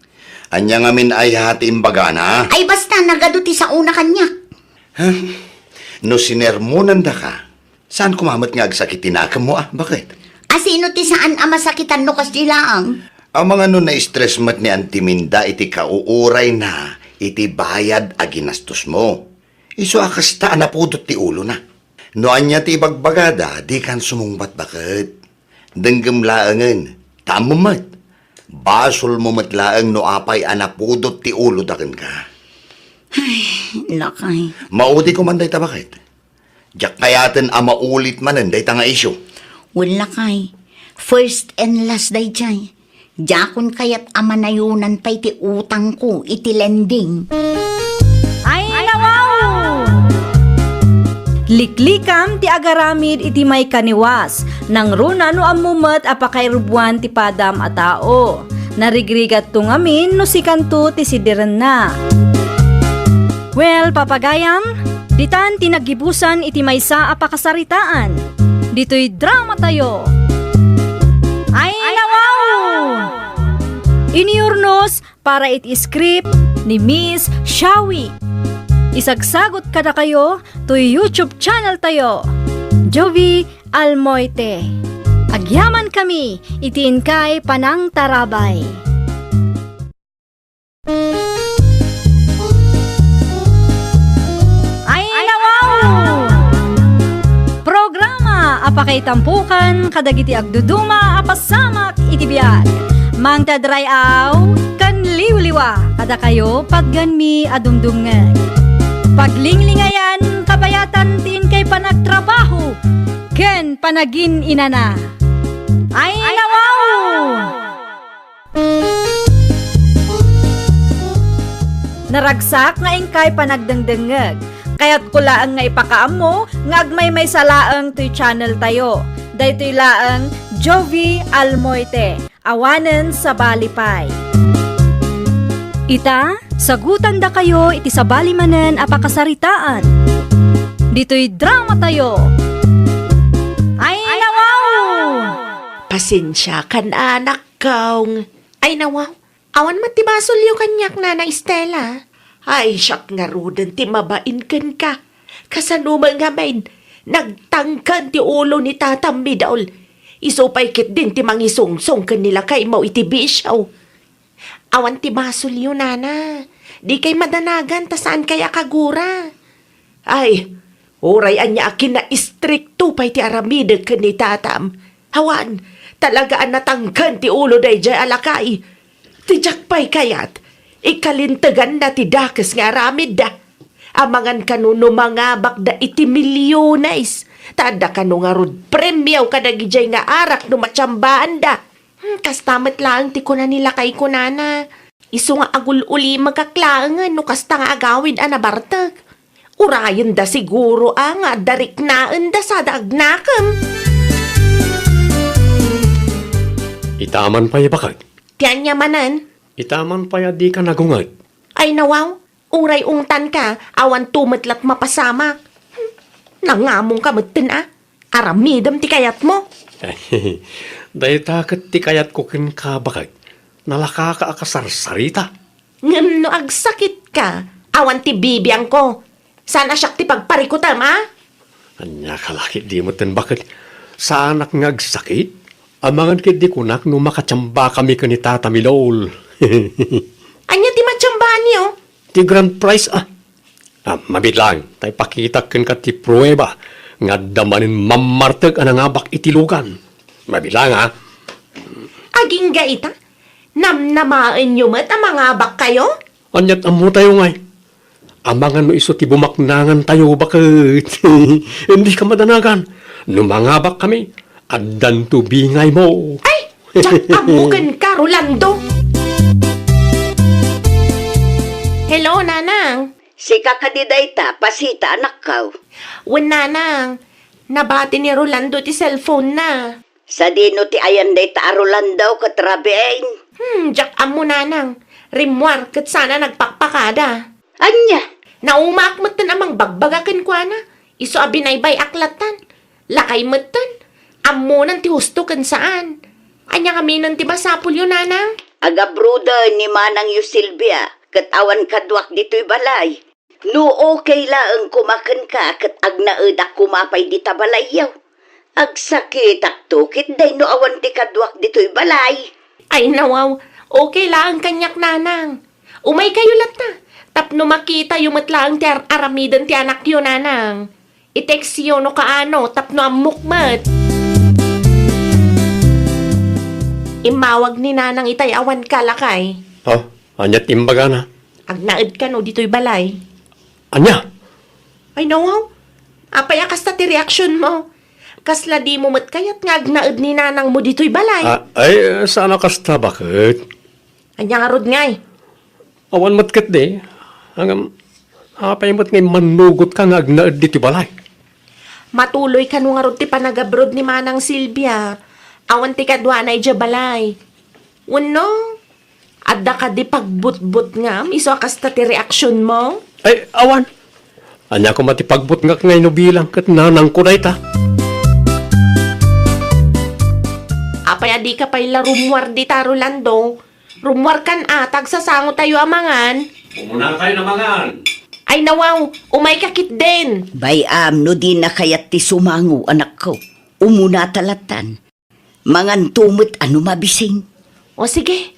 Anya nga min ayati imbagana. Ay basta nagaduti sa una kanya. No sinermonan da ka, saan kumamat nga agsakitin mo Bakit? Asino ti saan masakitan no kasjay lang? Ang mga no na-stress mat ni Antiminda iti kauuray na iti bayad a ginastos mo. Iso akasta anapudot ti ulo na. No anya ti ibagbagada, di kan sumungbat bakit. Denggem laangan, tamo mat. Basol mo mat laang no apay anapudot ti ulo daken ka. Lakay. Maudi ko man day ta bakit? Diyak kayaten maulit manan day ta nga isyo. Wala kay. First and last day jay. Jakon kayat amanayunan pa iti utang ko, iti lending. Ay, nawaw! Liklikam ti agaramid iti may kaniwas. Nang runa no amumat apakairubuan ti padam a tao. Narigrigat to ngamin no si kanto ti sidiran na. Well, papagayam, ditan tinagibusan iti maysa apakasaritaan. Dito'y drama tayo. Ay, nawaw! Iniurnos para iti script ni Miss Shawi. Isagsagot kada kayo to YouTube channel tayo. Jovi Almoite. Agyaman kami, itiin kay Panang Tarabay. Ay, nawaw! Programa apakay tampukan kadagiti agduduma apasamak iti biag. Mang tadrayaw kan liwliwa kada kayo pagganmi adumdumngeg. Paglinglingayan kabayatan tin kay panagtrabaho ken panagin inana. Ay, nawaw! Naragsak nga ingkay panagdengdengeg. Kaya't kulaang nga ipakaam mo, nga agmay may salaang to'y channel tayo. Daytoy laang Jovi Almoite, awanen sa balipay. Ita, sagutan da kayo iti sa balimanen apakasaritaan. Dito'y drama tayo. Ay, nawaw! Pasensya kan anak kaong. Ay nawaw, awan matibasol yung kanyak na Estela. Ay, siyak nga rudan ti mabain kan ka. Kasanumang nga main, nagtangkan ti ulo ni tatambi daol. Isupay kit din ti mangisungsong kan nila kay mo iti bisyaw. Awan ti basol yun, nana. Di kay madanagan, ta saan kaya kagura? Ay, oray anya akin na istrikto pa'y ti aramideg kan ni tatam. Hawan, talagaan natangkan ti ulo day jay alakay. Tijak pa'y kayat. Ikalintagan na ti dakes nga aramid da. Amangan kanuno mga bakda iti milyones. Tada kanu nga rod premyaw kadagijay nga arak no matsambaan da. Kastamat lang ti kuna nila kay kunana. Isu nga agul uli magkaklaangan no kasta nga agawid anabartag. Urayan da siguro nga darik naan da sa daagnakam. Itaman pa bakit? Tiyan niya manan. Itaman pa di ka nagungad. Ay nawaw, uray ungtan ka, awan tumatlat mapasamak. Nangamong ka matin Aramidam ti kayat mo. Dahil takot ti kayat ko kin ka bakit? Nalaka ka akasarsarita. Ngam no agsakit ka, awan ti bibiyang ko. Sana siyak ti pagparikutam, Anya kalaki di mo tin bakit? Sa anak nga agsakit? Amangan kit di kunak no makatsamba kami ka ni Tata Milol. Anya ti matsambahan niyo? Ti grand prize mabit lang. Tay pakita kin ka ti prueba. Nga damanin mamartag anang abak itilugan. Mabit lang Aging gaita? Namnamaan niyo mat ang mga bak kayo? Anyat amo tayo ngay. Amangan no iso ti bumaknangan tayo bakit? Hindi ka madanagan. Numangabak kami. Addan tubingay mo. Ay! Diyak amukan ka, Rolando! Hello, Nanang. Si kakadidayta, pasita anak kaw. Wan, Nanang. Nabati ni Rolando ti cellphone na. Sa dino ti ayan day ta arulan daw katrabeng. Diyak amo, Nanang. Rimwar, kat sana nagpakpakada. Anya, Naumak matan amang bagbagakan kwa na. Iso abinaybay aklatan. Lakay matan. Amunan ti husto kan saan. Anya kami nun ti basapul yun, Nanang. agabruda ni Manang yu Silvia, kat awan kadwak dito'y balay. No okay laang kumakan ka, kat agnaedak kumapay di tabalayaw. Agsakit aktukit day no awan ti kadwak dito'y balay. Ay nawaw, okay lang kanyak, Nanang. Umay kayo lat na. Tapno makita yung matlaang ti aramidan ti anak yun, Nanang. I-text yun no kaano, tapno amukmat. Imawag ni Nanang itay awan kalakay. Anyat imbaga na. Agnaed ka no, dito'y balay. Anya? Ay nawaw, apay akas ta ti reaksyon mo. Kasla di mo mat kayat nga agnaed ni Nanang mo dito'y balay. Ay, sana kasta bakit? Anya nga rod ngay. Awan matkat de. Hanggang apay mat ngay manugot ka nga agnaed dito balay. Matuloy ka nung nga rod ti panagabrod ni Manang Silvia. Awan ti kadwa na ija balay. Uno, adda ka di pagbutbut nga, iso kasta ti reaksyon mo. Ay, awan. Anya ko matipagbut nga ngay no bilang kat nanang ko na ita. Apay adi ka pa'y la rumwar di ta, Rolando. Rumwar kan atag sasango tayo amangan. Pumuna kayo namangan. Ay nawaw, umay kakit din. Bayam no di na kayat ti sumango anak ko. Umuna talatan. Mangan tumot ano mabising. O sige,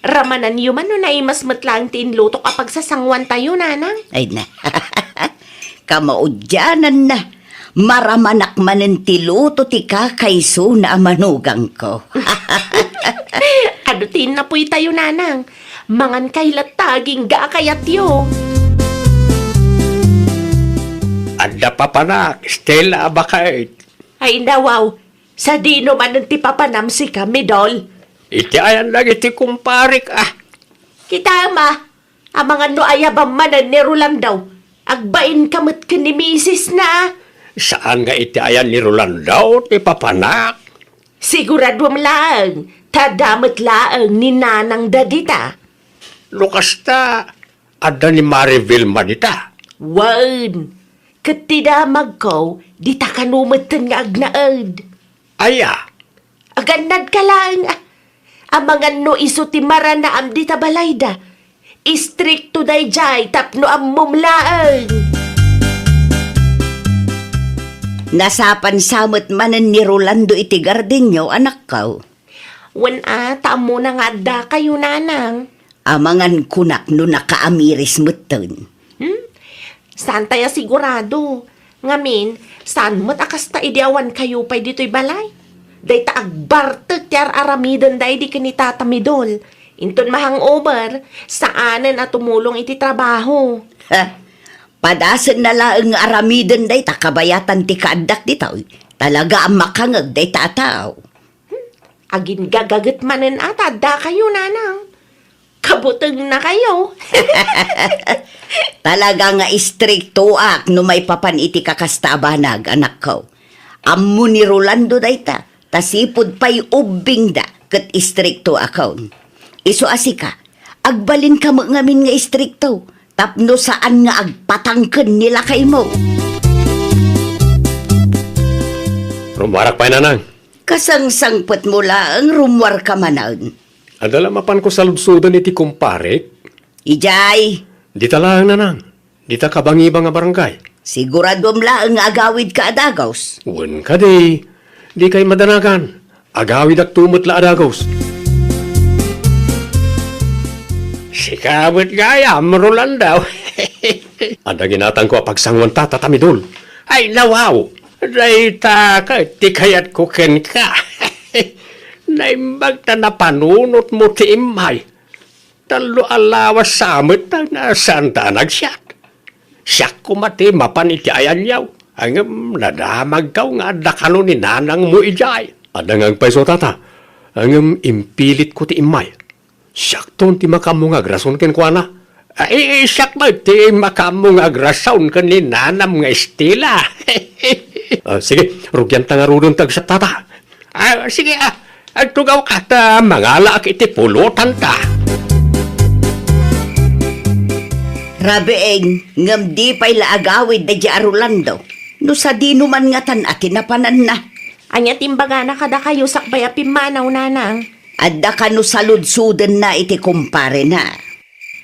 ramanan niyo man no naimas matlang ti inluto kapag sasangwan tayo, Nanang. Ay na, kamaudyanan na. Maramanak manen ti luto ti kakaiso na manugang ko. Adutin na po'y tayo, Nanang. Mangan kailat taging gaakayat yo. Adda pa panak, Stella bakit? Ay nawaw, sa dino man ng tipapanam si kami, Dol. Iti ayan lang iti kumparik Kita ma, amangan no ayabang manan ni Rolando. Agbain kamot ka ni Mrs. na. Saan nga iti ayan ni Rolando, ti papanak? Sigurado lang, tadamat laang ni Nanang Dadita. Lukasta, adda ni Mariville manita. Wan, katidamag ko, di ta kanumatan nga agnaad. Aya, Aganad ka lang. Amangan no iso ti marana am di tabalayda. Istrikto day jay tapno am mumlaan. Nasapan samot manen ni Rolando iti gardenyo anak ko. Wan taamo na nga da kayo, Nanang. Amangan kunak no nakaamiris muton. Saan tayo sigurado? Ngamin, saan mo't akas ta idiawan kayo pa'y dito'y balay? Day ta agbartag tiar aramidan day di kanita tamidol. Inton mahang over, saanan at tumulong iti trabaho. Ha? Padasan na lang ang aramidan day takabayatan ti kaadak ditaw. Talaga ang makangag day tataw. Agin gagagat manen at da kayo, Nanang. kabutang na kayo. Talaga nga istrikto ak no may papan iti kakastabanag, anak ko. Ammo ni Rolando dayta, tasipod pa'y ubing da, kat istrikto akaw. Iso asika, agbalin ka mo ngamin nga istrikto, tapno saan nga agpatangken nila kay mo. Rumarak pa nanang. Kasangsangpet mo lang, rumwar ka manan. Adala mapan ko sa lubsudan iti kumpare. Ijay, Di ta lang nanang. Di ta kabangiba nga barangay. siguradom lang nga agawid ka adagaws. Wan ka di kay madanagan. Agawid ak tumot la adagos. Sikabot gaya, marulan daw. Ada ginatang ko pagsangwan tatamidol. Ay nawaw, dayta ka, ti kayat ko ken ka. Naimbag ta na panunot mo ti imay. Talo alawas samit na santa nagsyat. Siyak kumati mapan iti ayan yaw. Ang nadamag kaw nga dakano ni nanang mo ijay. Adang ang paiso tata. Ang impilit ko ti imay. Siyak ton ti makamong agrason ken kwa na. Ay, siyak ba ti makamong agrason ken ni nanam nga estila. Sige, rugyan ta nga rudon tag sa tata. Sige, agtugaw ka ta mangala ak iti pulutan ta. Rabeeng, ngam di pa'y laagawid na di Rolando. No sa di numan nga tan at tinapanan na. Anya timbaga na kada kayo sakbay apimanaw, nanang. Adda ka no saludsudan na iti kumpare na.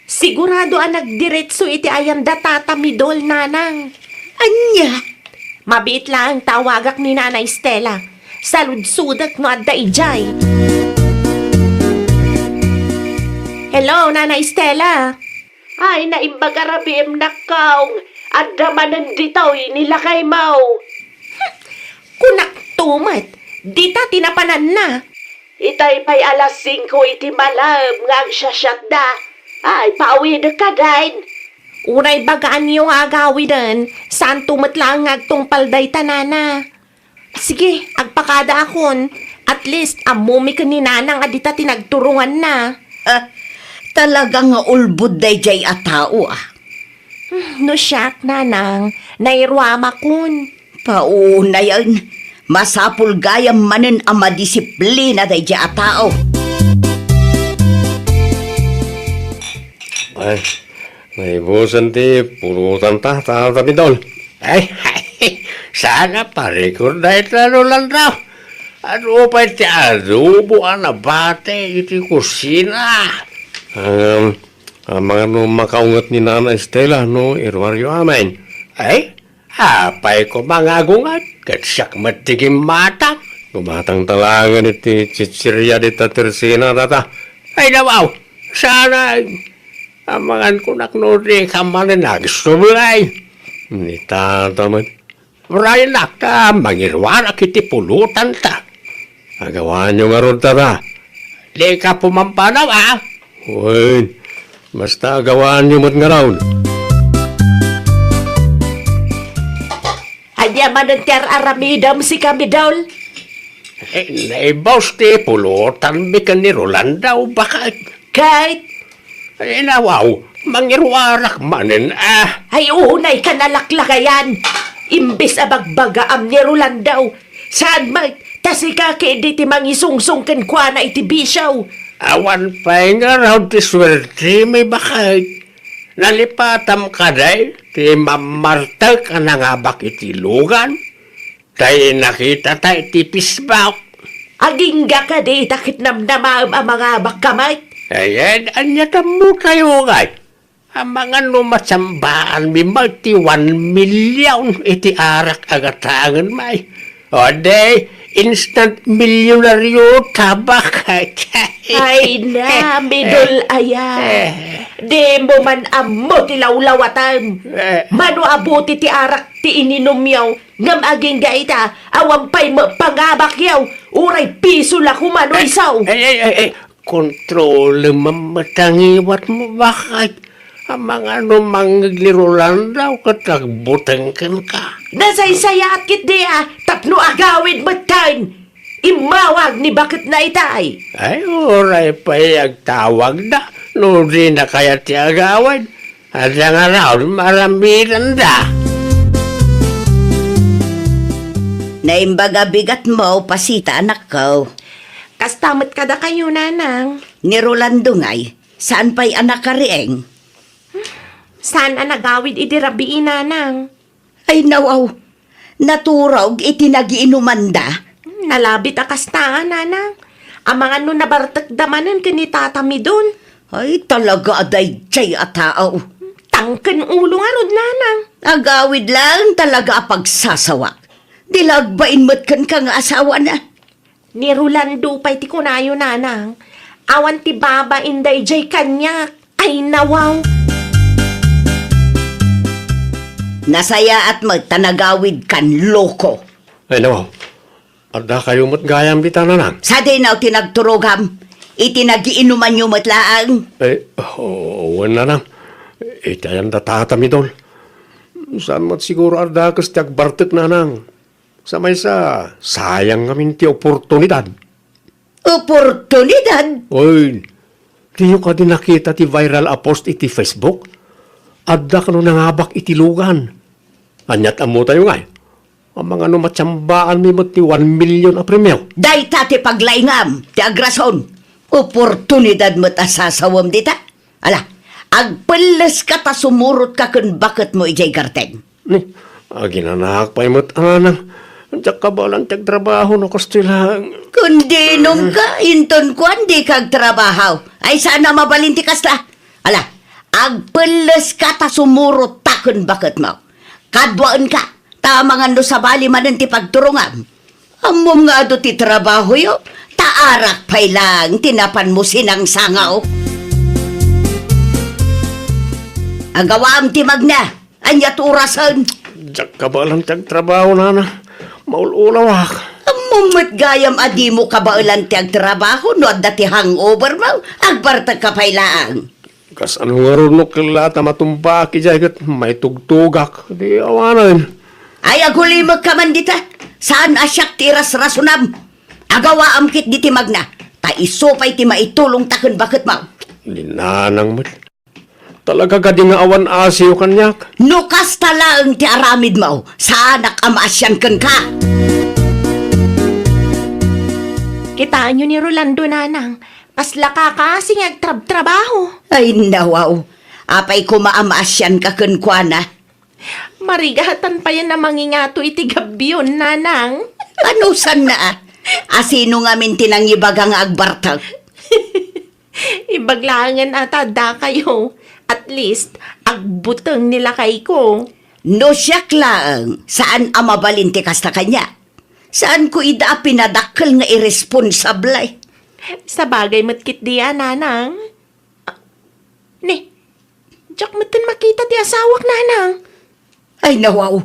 Sigurado ang nagdiretso iti ayam da tatamidol, nanang. Anya? Mabiit lang ang tawagak ni Nanay Stella. Saludsudak no adda ijay. Hello, Nanay Stella. Ay, naimbaga rabim nakaw. Adda manan ditaw nilakay mau. Kunak tumat. Dita tinapanan na. Itay pa'y alas 5 iti malam ngang sasyat da. Ay, pauwi na ka dain. Unay bagaan yung agawidan. Saan tumat lang agtungpal day tanana. Sige, agpakada akon. At least, amumi ka ni nanang adita tinagturungan na. Talagang nga ulbud day jay a tao ah. No siyak, nanang. Nairwama kun. Pauna yan. Masapul gayam manen ang madisiplina day jay a tao. Ay, naibusan ti pulutan ta tatamidol. Ay, sana pa-record na italo lang daw. Ano pa iti adobo anabate iti kusina. Ang mga makaungat ni Nana Estela, no, irwaryo amin. Ay, hapay ko mga agungat, kat siyak matigim matang. Gumatang talangan iti chichirya di tatersina tata. Ay, nawaw, sana, amangan ko naknori kamanin nagsubulay. Ni tataman, marayan nakta, mangirwarak iti pulutan ta. Agawan nyo nga ron tata. Di ka pumampanaw, ah. Uy, basta gawaan niyo mo't nga raon. Anya manantiar aramidam si kamidol. Naibaws ti pulutan bikan ni Rolanda o baka... Kahit, Nawaw, mangirwarak manin ah. ay unay ka nalaklakayan. Imbis abagbagaam ni Rolandaw. Saan may, tasika ka di ti mangisungsong kan kwa na iti bisyaw. Awan pa nga raw ti swerte may bakit. Nalipatam ka day, ti mamarta ka na nga bakit ilugan. Tay nakita tay ti pisbak. Agingga ka di takit namnamaam ang mga bakamay. Ayan, anya mo kayo ngay. Ang mga numasambaan mi magti 1 million iti arak agatangan may. O day, instant milyonaryo tabak. Ay na, midol aya. Di mo man amo ti lawlawatan. Mano abuti ti arak ti ininom yaw. Ngam aging gaita, awampay mo pangabak yaw. Uray piso la kumano isaw. Kontrol mamatangiwat mo bakit? Ang mga manglirolan daw katagbutang ka. Nasaysaya at kit di tapno agawid matan. Imawag ni bakit na itay. Ay, oray pa agtawag na. No di na kaya ti agawad. At ang araw, maramitan da. Naimbaga bigat mo, pasita anak ko. Kastamot kada kayo, nanang. Ni Rolando ngay, saan pa'y anak ka rieng? Saan ang nagawid idirabiin, nanang? Ay nawaw, naturog itinagiinuman da. Nalabit akastaan, nanang. Ang mga no nabartak damanan kanitatami doon. Ay talaga aday jay a tao. Tangken ulo nga rod, nanang. Agawid lang talaga pagsasawak. Dilagbain mo't kan ka nga asawa na. Ni Rolando pa'y ti kunayo, nanang. Awan ti baba inday jay kanyak. Ay nawaw. Nasaya at magtanagawid kan loko. Ay nawaw, adda kayo mo't gayam bitan na lang. Sa dinaw tinagturogam, itinagiinuman nyo mo't laang. Wala na. Itayan da tatami doon. Saan mo't siguro adda kas tiag bartek na nang. Sa may sayang kami ti oportunidad. Oportunidad? Oy, tiyo ka din nakita ti viral a post iti Facebook? Adda ka no nangabak iti lugan. Anyat amo tayo nga. Ang mga no matsyambaan mi mo ti 1 million a premyo. Day tati paglaingam, ti agrason. Oportunidad mo't asasawam dita. Ala, agpeles ka ta sumurot ka kun bakit mo ijay garteng. Ni, aginanak pa imot anang. Diyak ka ba lang tiag trabaho no kastilang. Kundi nung ka, inton ko hindi kag trabaho. Ay sana mabalinti kasla. Ala, agpeles ka ta sumurot ta kun bakit mo. Kadwaan ka, tamangan do sa bali manan ti pagturungan. Amom nga do ti trabaho yo, taarak pay lang, tinapan mo sinang sangaw. Agawam ti magna, anyat urasan. Diyak ka ba lang tiag trabaho na. Maululawak. Amumot gayam adi mo kabailan ti agtrabaho no at dati hangover mo, agbartag ka pay lang. Kas ano nga ron no kilata matumba ki jagat may tugtugak. Di awanan. Ay agulimag ka man dita, saan asyak tiras rasunam? Agawa amkit di ti magna, ta isopay ti maitulong takon bakit mo. Linanang mo. Talaga ka di nga awan asiyo kanyak. Nukas talaang ti aramid mo, saan nakamasyan kan ka? Kitaan nyo ni Rolando, nanang. Pasla ka kasi trabaho. Ay nawaw, apay kumaamasyan ka kan kuana. Marigatan pa yan na mangingato iti gabi yun, nanang. Ano san na asino nga min tinangibagang agbartag? Ibaglangan ata da kayo. At least, agbutang nila kay ko. No siyak lang, saan amabalinti kasta kanya? Saan ko ida pinadakkel nga irresponsible? Sa bagay matkit diya, nanang. Ni, Jack matan makita ti asawak, nanang. Ay nawaw,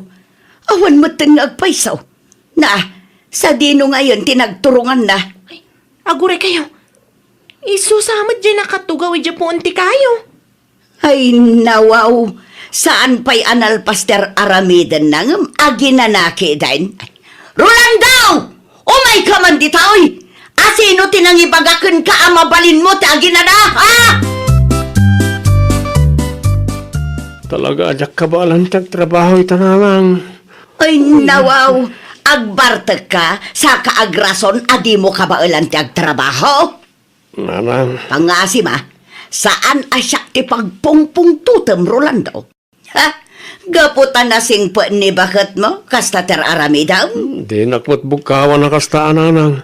awan mo nga agpaisaw. Na, sa dino ngayon tinagturungan na. Ay, agure kayo. Isusamad dyan nakatugaw dyan po unti kayo. Ay nawaw, saan pa'y analpaster aramidan nang aginanaki din? Rolando! Umay ka man ditaoy! Asino tinangibagakan ka amabalin mo ti aginana, ha? Talaga ajak ka ba lang tiag trabaho itanangang. Ay nawaw, agbartag ka sa kaagrason adi mo ka ba ti agtrabaho? Nanang. Pangasim saan asyak ti pagpungpung tutem Rolando? Ha? Gaputan na sing pa ni bakit mo? Kasta ter aramidam? Di nakmat bukawan na kastaan nanang.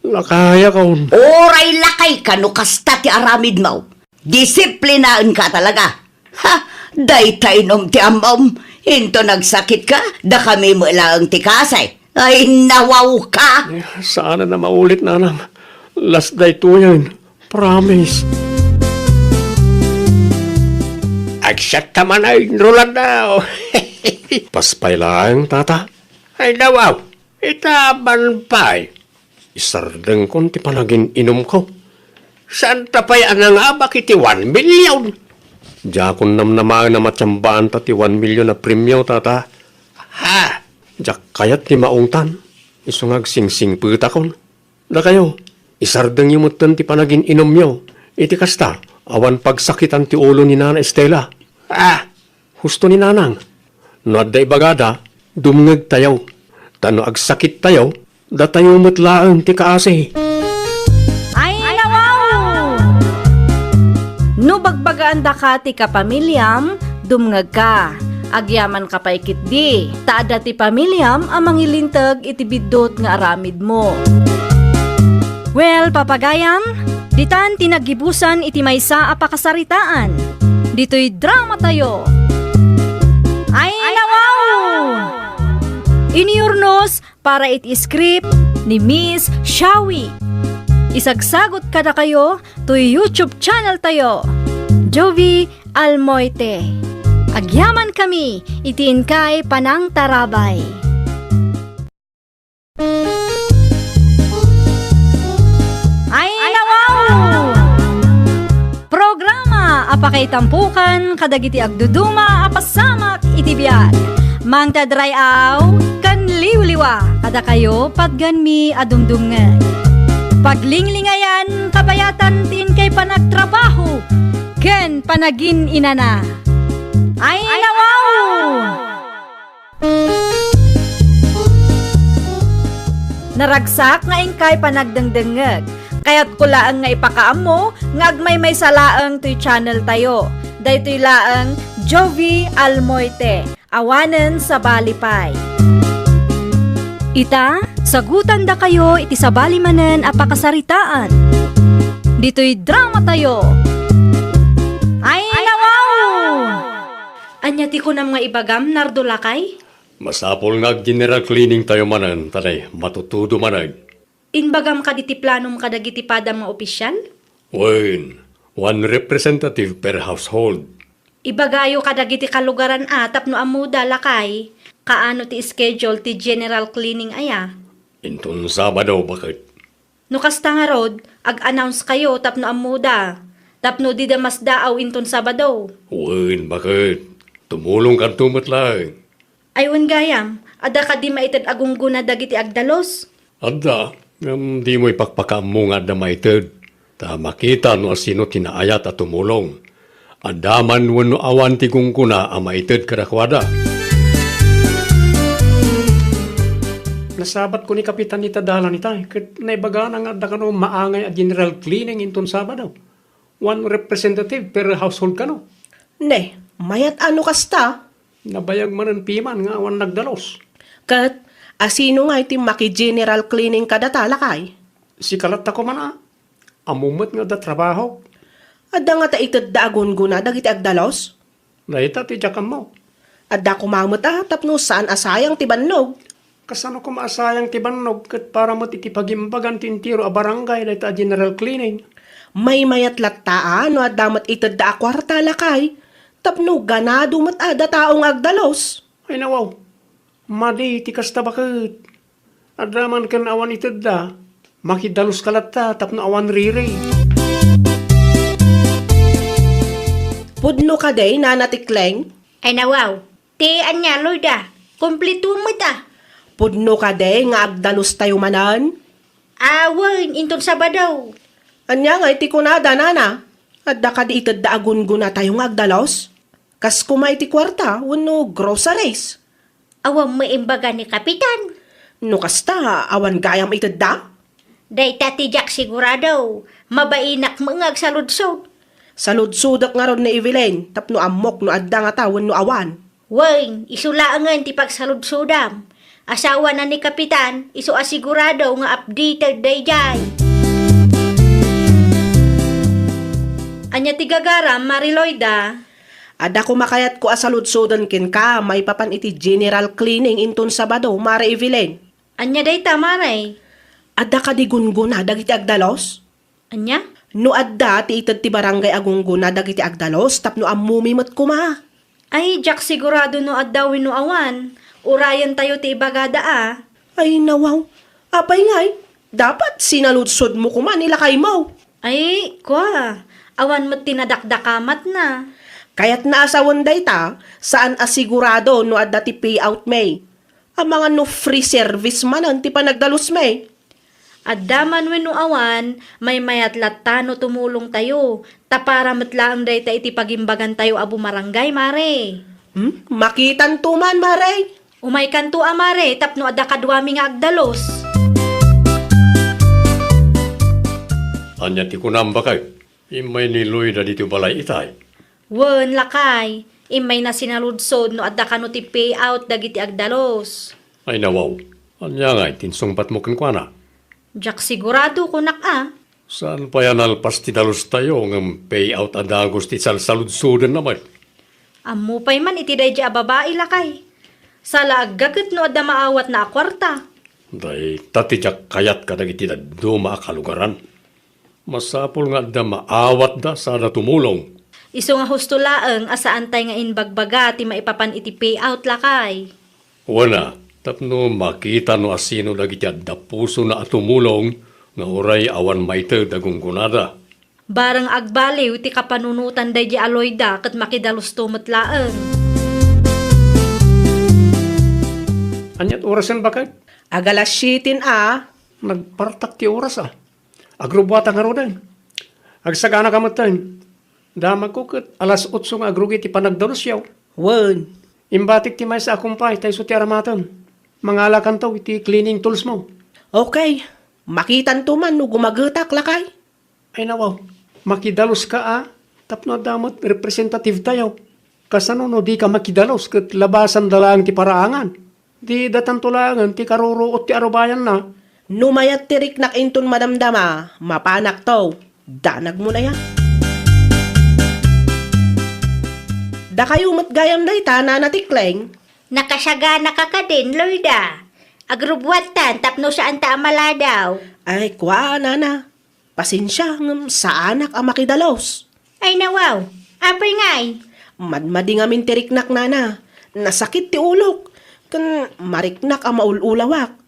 Lakaya ka un. Oray lakay ka no kasta ti aramid mo. Disiplinaan ka talaga. Ha? Daytay nom ti amom. Into nagsakit ka, da kami mo lang ti kasay. Ay nawaw ka. Sana na maulit nanang. Last day to yan. Promise. Agsat naman ay Rolando. Paspay lang, tata. Ay nawaw, itaban pa'y. Isardeng kon ti panagin inom ko. Saan tapay ang nga bakit 1 million? Jakon namnamaan na matsyambaan ta ti 1 million na premyo, tata. Ha? Jak kayat ti maungtan. Isungag sing-sing puta kon. Da kayo, isardeng yung mutan ti panagin inom nyo. Iti kasta, awan pagsakitan ti ulo ni Nana Estela. Husto ni Nanang. No adday bagada, dumngeg tayaw. Tano agsakit tayaw, datayo matlaan ti kaase. Ay, nawaw! No bagbagaan da ka ti kapamilyam, dumngag ka. Agyaman ka pa ikit di. Taada ti pamilyam amang ilintag iti bidot nga aramid mo. Well, papagayam, ditan tinagibusan iti maysa a pakasaritaan. Dito'y drama tayo. Ay, nawaw! Iniurnos para iti script ni Miss Shawi. Isagsagot kada kayo to YouTube channel tayo, Jovi Almoite. Agyaman kami, itiin kay Panang Tarabay. Ay, nawaw! Programa apakay tampukan kadagiti agduduma apasamak iti biag. Mang tadray aw kan liwliwa kada kayo padganmi adungdungan. Paglinglingayan kabayatan tin kay panagtrabaho ken panagin inana. Ay, nawaw! Naragsak nga ingkay panagdengdengeg. Kaya't kulaan nga ipakaamo nga agmay may salaang to'y channel tayo. Daytoy laang Jovi Almoite. Awanen sa Balipay. Ita, sagutan da kayo iti sa balimanen apakasaritaan. Dito'y drama tayo. Ay, nawaw! Anya ti ko nam nga ibagam nardulakay? Masapol nga general cleaning tayo manan, tanay, matutudo manag. Inbagam ka diti planom kadagiti padam nga opisyal? Wen, one representative per household. Ibagayo kadagiti kalugaran atap no amuda lakay. Kaano ti schedule ti general cleaning aya? Intun Sabado, bakit? No kasta nga rod, ag-announce kayo tapno amuda. Tapno di damas daaw inton Sabado. Wen, bakit? Tumulong ka tumat lang. Ayun gayam, ada ka di maitid agungguna dagiti agdalos. Adda, di mo ipakpakamu nga da maited. Ta makita no asino tinaayat at tumulong. Adaman wano awan ti kungkuna a maited kadakwada. Nasabat ko ni Kapitan ni Tadala ni tay, kat naibaga na nga da kano maangay a general cleaning inton Sabado. One representative per household kano. Ne, mayat ano kasta? Nabayag man ang piman nga awan nagdalos. Kat, asino nga iti maki-general cleaning kada talakay? Si kalat ako man amumot nga da trabaho. Adda nga taitad da agun-guna dagiti agdalos? Naita ti jakam mo. Adda kumamot tapno saan asayang ti bannog? Kasano ko maasayang ti bannog kat para mo titipagimbagan tintiro a barangay na ita general cleaning. May mayat lataan no adda mat itad da akwarta lakay. Tapno ganado mat ada taong agdalos. Ay nawaw, madi ti kasta bakit. Adraman kan awan itad da, makidalos kalat ta tapno awan riri. Pudno ka day nanatikleng? Ay nawaw, ti anya Lorda, kumpleto mo ta. Pudno ka day nga agdalos tayo manan? Awan, inton Sabado. Anya nga iti kunada nana? Adda ka di itad da agun-guna tayong agdalos? Kas kumay ti kwarta, wano groceries. Awan mo imbaga ni Kapitan. No kasta, awan gayam itad da? Day tatijak sigurado, mabainak mangag sa ludsod. Saludsudak nga ron na Evelyn, tapno amok no adda nga tawon no awan. Weng, isulaangan ti pagsaludsodam. Asawa na ni Kapitan, iso asigurado nga updated day jay. Anya ti gagaram, Mariloida. Ada ko makayat ko asaludsudan kin ka, may papan iti general cleaning inton Sabado, Mara Evelyn. Anya day tamaray. Ada ka di gun-guna dagiti agdalos? Anya? No adda ti itad ti barangay agungguna dagiti agdalos, tapno ammumimot kuma. Ay, Jack sigurado no adawin no awan. Urayan tayo ti ibagada Ay nawaw, apay ngay, dapat sinaludsod mo kuma nilakay mo. Ay, kwa. Awan mo't tinadakdakamat na. Kaya't naasawan day ta, saan asigurado no adda ti payout may. Ang mga no free service manan ti panagdalos may. At daman wenno awan, may mayatlat tano tumulong tayo. Tapara matlaang day ta iti pagimbagan tayo abu marangay, mare. Makitan tuman, maray. Umay kanto amare, tapno adda kadwami nga agdalos. Anya ti kunamba kay. Imay ni Lloyd dito balay itay. Wen lakay, imay na sinaludsod no adda kano ti payout dagiti agdalos. Ay nawaw. Anya nga, tinsungpat mo kankwana. Jak sigurado kunak Saan pa yan alpas ti dalos tayo ng payout adagos ti salsaludsudan naman? Ammo pay man iti daydi a babae lakay. Sala aggaget no adda maawat na akwarta. Day, tatijak kayat ka dagiti da duma kalugaran. Masapul nga da maawat da sana tumulong. Iso nga husto laeng asaan tay nga inbagbaga ti maipapan iti payout lakay. Wana, tapno makita no asino dagiti da puso na atumulong nga oray awan maiter dagunggunada. Barang agbaliw ti kapanunutan daydi aloyda ket makidalos tumet laeng. Anyat orasan ba kay? Agalas 7 Nagpartak ti oras Agrubwata nga rodan. Agsagana ka matan. Damag ko ket alas 8 nga agrugi ti panagdalos yaw. Wen. Imbatik ti may sa akumpay tayo so ti aramatan. Mangalakan to iti cleaning tools mo. Okay. Makitan tuman no gumagetak lakay. Ay nawaw, makidalos ka tapno damot representative tayo. Kasano no di ka makidalos ket labasan dalang ti paraangan. Di datan tulangan ti karuruot ti arubayan na. Numayat tirik nak inton madamdama, mapanak to. Danag mo na yan. Da kayo matgayam day ta na natikleng. Nakasyaga nakakadin, Loida. Agrubwatan, tapno saan ta amala daw. Ay, kwa, nana. Pasensya, sa anak ang makidalos. Ay nawaw, apay ngay. Madmadi nga min tiriknak, nana. Nasakit ti ulok. Kan mariknak ang maululawak.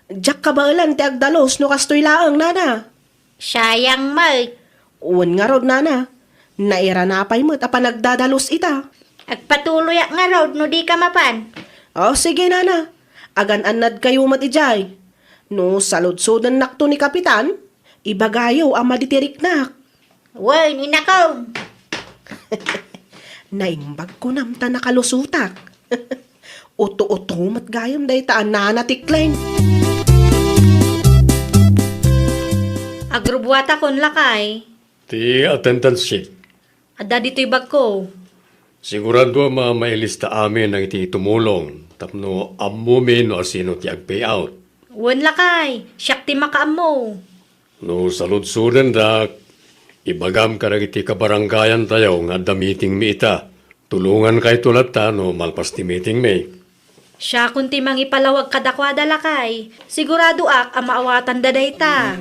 Diyak kabalan ti agdalos no kastoy laang, nana. Sayang may. Uwan nga rod, nana. Nairanapay mo't apa nagdadalos ita. Agpatuloy nga road no di ka mapan. Oh, sige, nana. Agan-anad kayo matijay. No, saludsudan nakto ni Kapitan, ibagayo ang maditiriknak. Wen, inakaw. Naimbag ko namta nakalusutak. Uto-uto matgayam day taan na natikleng. Agrubwata kon lakay. Ti attendance sheet. Adda dito'y bag ko. Sigurado mailista amin ang iti tumulong. Tapno amumin no asino ti ag-payout. Wen lakay, siyak ti makaamo. No saludsudan da, ibagam ka na iti kabaranggayan tayo nga da meeting mi ita. Tulungan kay tulad ta no malpas ti meeting mi. Siya kunti mang ipalawag kadakwada lakay. Sigurado ang maawatan daday ta.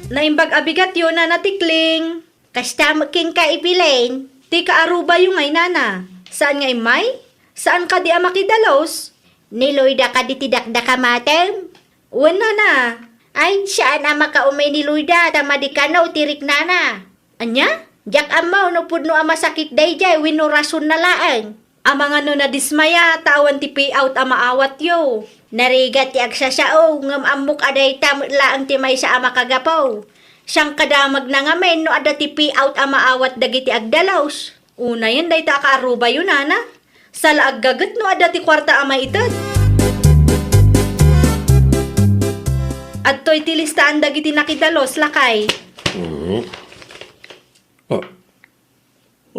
Naimbag abigat yun na natikling. Kasta making ka ipilain. Ti kaaruba yung ay nana. Saan nga imay? Saan ka di makidalos? Niloida ka ditidakda ka matem. Wen nana. Ay, saan ang makaumay ni Loida, tamadi ka na utirik nana. Anya? Jak amaw no pudno ang masakit dayjay, winurason na laang. Amang ano na dismaya, tawan ti payout ang maawat yo. Narigat ti agsasao, ngam amok aday tamot laang ti may sa ama kagapaw. Siyang kadamag na ngamen no ada ti payout ang maawat dagiti agdalaws. Una yan, day ta kaaruba yun, nana. Sa laag gagat no ada ti kwarta ama itad. At to'y tilistaan dagiti nakidalos, lakay.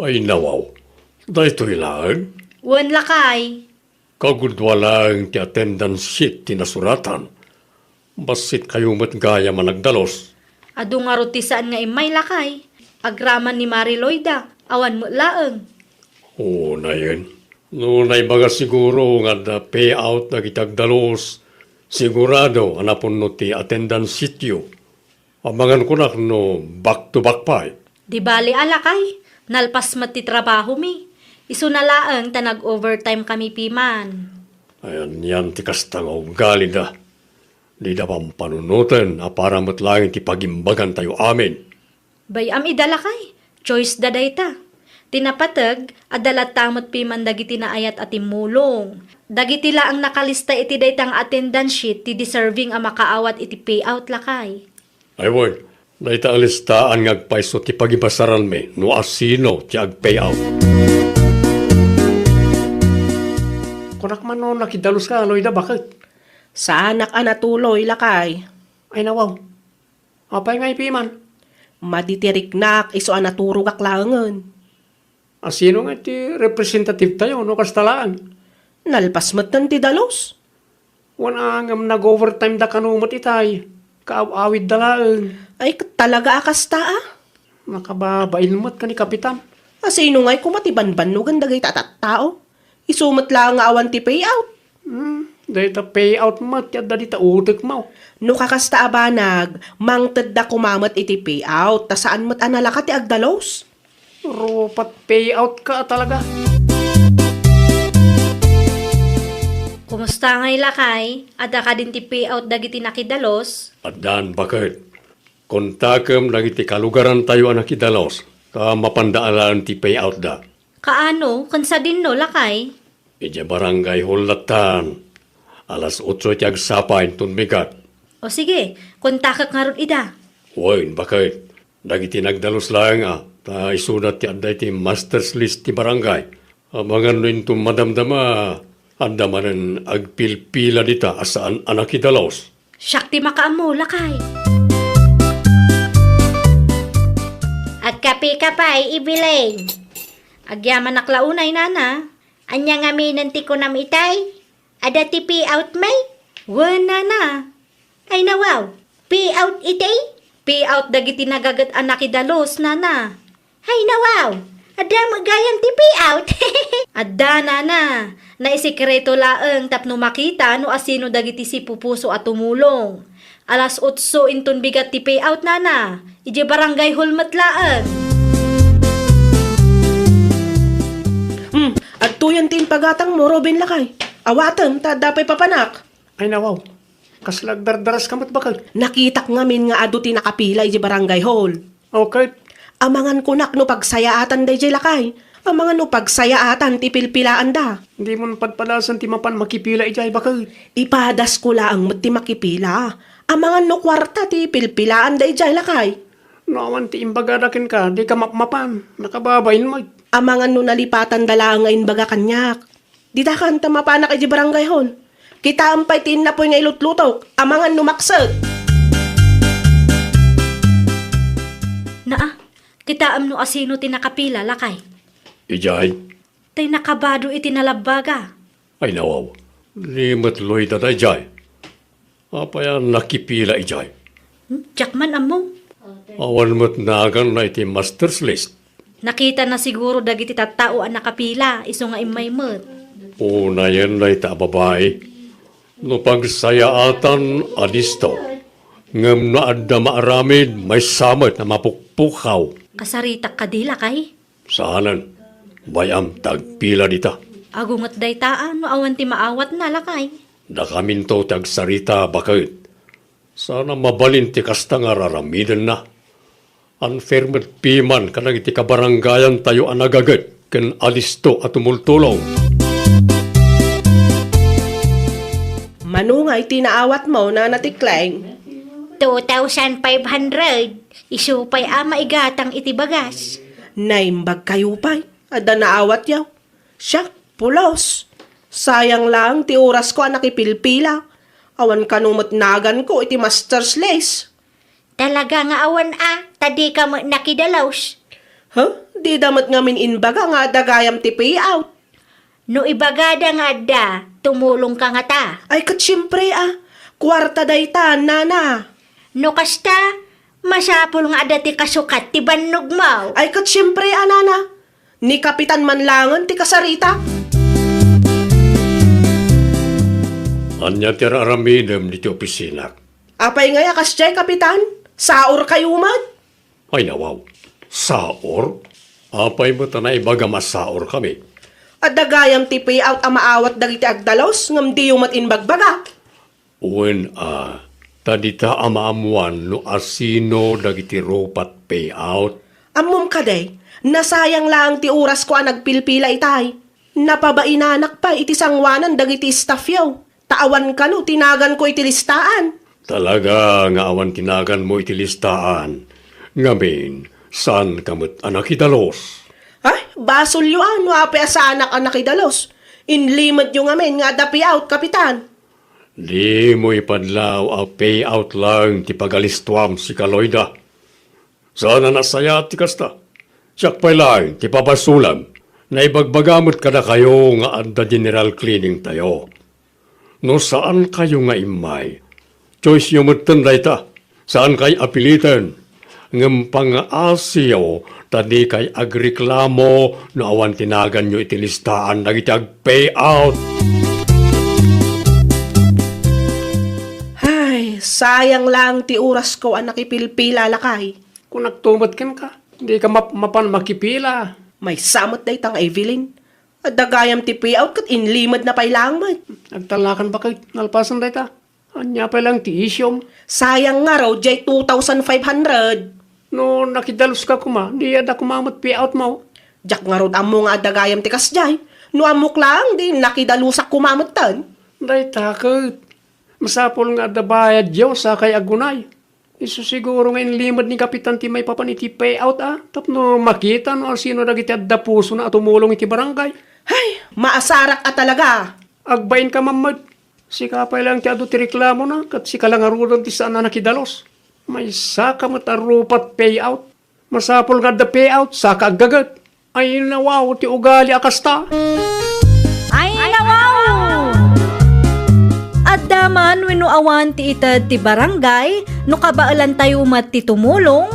Ay nawaw, dahito ilaan. Wen lakay. Kagudwa lang ti attendance sheet ti nasuratan. Basit kayo matgaya managdalos. Adu nga roti saan nga imay lakay. Agraman ni Mariloida, awan mo laeng. Oo na yun. No naibaga siguro nga da payout na kitagdalos. Sigurado anapon no ti attendance sheet yo. Amangan ko na no back to back pa eh. Di bali alakay, nalpas mat ti trabaho mi. Isu na laeng tanag overtime kami piman. Ayan yan ti kastang ugali da. Di da pang panunutan para matlangin ti pagimbagan tayo amin. Bayam idala kay, choice daday ta. Tinapatag, adalat tamot piman dagiti naayat at timulong. Dagiti la ang nakalista iti daytang attendance sheet ti deserving a makaawat iti payout lakay. Ay, woy, naita alistaan ngagpaiso ti pagibasaran me no asino ti ag-payout. Kunak man no nakidalos ka, Loida, bakit? Sa anak anatuloy lakay. Ay, nawaw. Apay nga ipiman. Maditiriknak iso anaturog aklangan. Asino nga ti representative tayo, no kastalaan? Nalpas matan ti dalos. Wana ngam nag-overtime da kanumot itay. Kaaw-awid dalaan. Ay talaga akasta ah. Nakababain mo't ka ni Kapitan. Asino nga'y kumatibanbanugan dagay tao. Isumat lang nga awan ti payout. Dahil ta payout mo't yadda di ta utik mo. No kakasta abanag, mangted da kumamat iti payout, ta saan mat analaka ti agdalos. Rupat payout ka talaga. Kumusta ngay lakay? Ada ka din ti payout dagiti nakidalos? At dan bakit? Kontakem dagiti kalugaran tayo ang nakidalos. Ka mapandaalan ti payout da. Kaano? Kansa din no lakay? Ije barangay hulatan. Alas 8 ti agsapain tunbigat. O sige, kontakak nga ron ida. Woy, bakit? Dagiti nagdalos lang ta isudat ti anday ti master's list ti barangay. Amangan no into madamdama, andamanan agpilpila dita asaan anak idalos. Syakti makaamo lakay. Agkapi ka pa'y ibiling. Agyaman naklaunay nana. Anya nga minanti ko nam itay. Ada ti payout may. Wana na. Ay nawaw. Payout itay. Payout dagiti nagagat anak idalos nana. Ay nawaw. Ada magayan ti payout. Adda nana. Naisikreto laeng tapno makita no asino dagiti si pupuso at tumulong. Alas 8 inton bigat ti payout nana. Ije barangay hulmat laeng. At tuyan tin pagatang mo, Robin lakay. Awatan, ta dapay papanak. Ay nawaw, kaslag dardaras kamot bakit? Nakitak ngamin nga adu ti nakapila iti barangay hall. Okay, Amangan kunak no pagsayaatan day jay lakay. Amangan no pagsayaatan ti pilpilaan da. hindi mo padpadasan ti mapan makipila ijay bakit? Ipadas ko lang ti makipila. Amangan no kwarta ti pilpilaan day jay lakay. Naman ti imbagadakin ka, di ka mapmapan, nakababain mo. Amangan no nalipatan dala ngayon baga kanyak. Dita kan tamapanak iti barangay hall. Kita ampay tin na po nga ilutlutok. Amangan no maksad. Naa, kita amno asino ti nakapila lakay. Ijay, Tay nakabado iti nalabaga. ay nawaw, limot loy da ijay. Apayan nakipila ijay. Jakman amo. Awan mo't nagan na iti master's list. Nakita na siguro dagiti tattao ang nakapila, iso nga imaymot. Una yan na ita babae. No pagsayaatan adisto. Ngam na adda maaramid may samot na mapukpukaw. Kasaritak kadila kay. Saanan, bayam tagpila dita. Agungat daytaan, no awan ti maawat na lakay. Da kamin to tagsarita bakit. Sana mabalin ti kasta nga raramidan na. Unfair met piman kanang iti kabarangayan tayo anagagat ken alisto at tumultulong. Manungay tinaawat mo na natiklang. 2,500. Isupay ama igatang iti bagas. Naimbag kayo pa'y. Ada naawat yaw. Siya, pulos. Sayang lang ti oras ko anak ipilpila. Awan kanumot nagan ko iti master's lace. Talaga nga awan tadi ka mo nakidalaws. Di damat ngamin inbaga nga dagayam ti payout. No ibagada nga da, tumulong ka nga ta. Ay kat syempre kwarta daytan, nana. No kasta, masapul nga ada ti kasukat ti bannog mo. Ay kat syempre, nana. Ni Kapitan Manlangan ti kasarita. Anya ti raramidem diti opisina. Apay nga yakas jay, Kapitan. Saor kayo man. Ay nawaw, saor? Apay mo tanay baga masaor kami. At dagayam ti payout maawat dagiti agdalos ngam di yumat inbagbaga. Uwen tadita amaamuan no asino dagiti ropat payout. Amom kaday, Nasayang lang ti oras ko nagpilpila itay. Napabainanak pa iti sangwanan dagiti staff yaw. Taawan ka no, tinagan ko iti listaan. Talaga nga awan tinagan mo iti listaan. Ngamin, saan kamot anak idalos? Ay, basol yu no apya sa anak idalos. Inlimad yung amin nga dapi out, kapitan. Di mo ipadlaw a payout lang ti pagalistuam si Kaloyda. Sana nasaya ti kasta. Siyak pa'y lang ti papasulam na ibagbagamot ka na kayo nga anda general cleaning tayo. No saan kayo nga imay? Choice yung mutan ta. Saan kay apilitan? Ngam pang-asyaw tadi kay agreklamo na awan tinagan nyo itilistaan nagiti ag-payout. Ay, sayang lang ti oras ko nakipilpila lakay. Kung nagtumat ka, hindi ka mapan makipila. May samot day tang Evelyn. At dagayam ti payout kat inlimad na pailangmat. Nagtalakan ba kay nalpasan day ta? Anya pa lang ti isyom. Sayang nga raw, jay 2,500. No nakidalos ka kuma, di ada kumamot payout mo. Jak nga raw amo nga dagayam ti kasjay. No amok lang, di nakidalusak kumamot tan. Day takot. Masapol nga da bayad yaw sa kay agunay. Iso siguro nga inlimad ni Kapitan ti may papaniti payout Tapno makita no sino dagiti adda puso na tumulong iti barangay. Ay, maasarak talaga. Agbayin ka mamad. Si kapay lang ti adu ti reklamo na kat si kalangarudan ti saan na nakidalos. May saka matarupat payout. Masapol nga da payout saka agagat. Ay nawaw ti ugali akasta. Ay, nawaw! At daman, wino awan ti itad ti barangay, no kabaalan tayo mat ti tumulong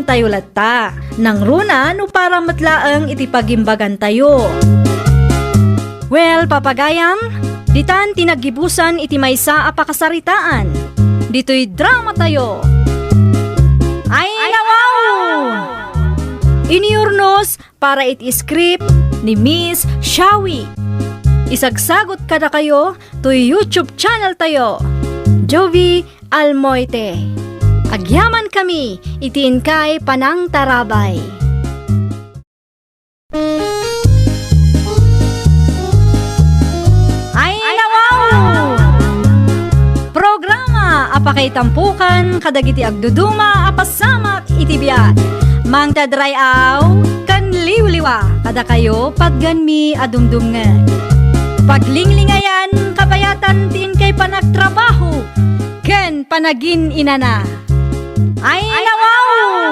tayo latta. Nang runa, no para matlaang iti pagimbagan tayo. Well, papagayam, ditan tinagibusan iti maysa a pakasaritaan. Dito'y drama tayo. Ay, nawaw! Iniurnos para iti script ni Miss Shawi. Isagsagot kada kayo to YouTube channel tayo, Jovi Almoite. Agyaman kami, itiin kay Panang Tarabay. Ay, nawaw! Programa apakay tampukan kadagiti agduduma apasamak itibiyat. Mang tadray aw kan liwliwa kada kayo pagganmi adumdumngan. Paglinglingayan, kabayatan tin kay panagtrabaho, ken panagin inana. Ay, nawaw!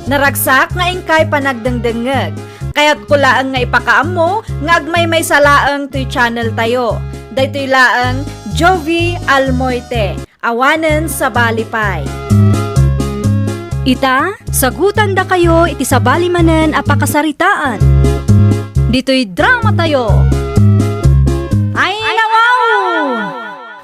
Naragsak nga ingkay panagdengdengeg, kaya't kulaang nga ipakaam mo, nga agmay may salaang to'y channel tayo. Daytoy laang Jovi Almoite, awanen sa Balipay. Ita, sagutan da kayo iti sabali manen a pakasaritaan. Dito'y drama tayo. Ay, nawaw!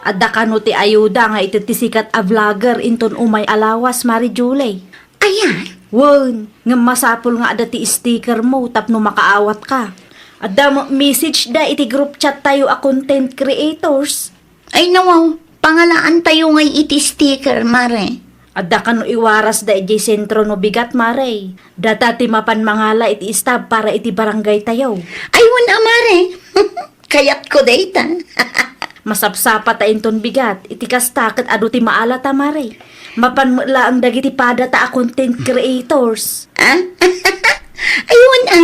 Adda kano ti ayuda nga iti sikat a vlogger inton umay alawas, Mari Julie. Ayan. Won, nga masapol nga ada ti sticker mo tapno makaawat ka. Adda mo message da iti group chat tayo a content creators. Ay nawaw, pangalaan tayo ngay iti sticker, mare. Adda kano iwaras da iti sentro no bigat, Mare. Data ti mapan mangala iti istab para iti barangay tayo. Ay, wala, mare. Kayat ko data. Masapsapa ta inton bigat, iti kasta ket adu ti maala ta, Mare. Mapan mo ang dagiti pada ta a content creators. Ah? Ay, wala.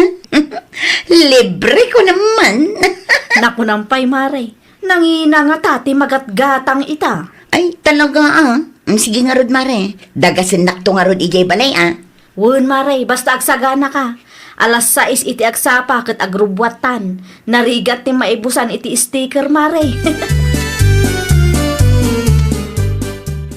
Libre ko naman. Nakunampay, Mare. Nangina nga tati magatgatang ita. Ay, talaga Sige nga rod, mare. Dagasin nakto nga rod ijay balay, Wun, Mare, basta agsagana ka. Alas 6 iti agsapa ket agrubwatan. Narigat ti maibusan iti sticker, Mare.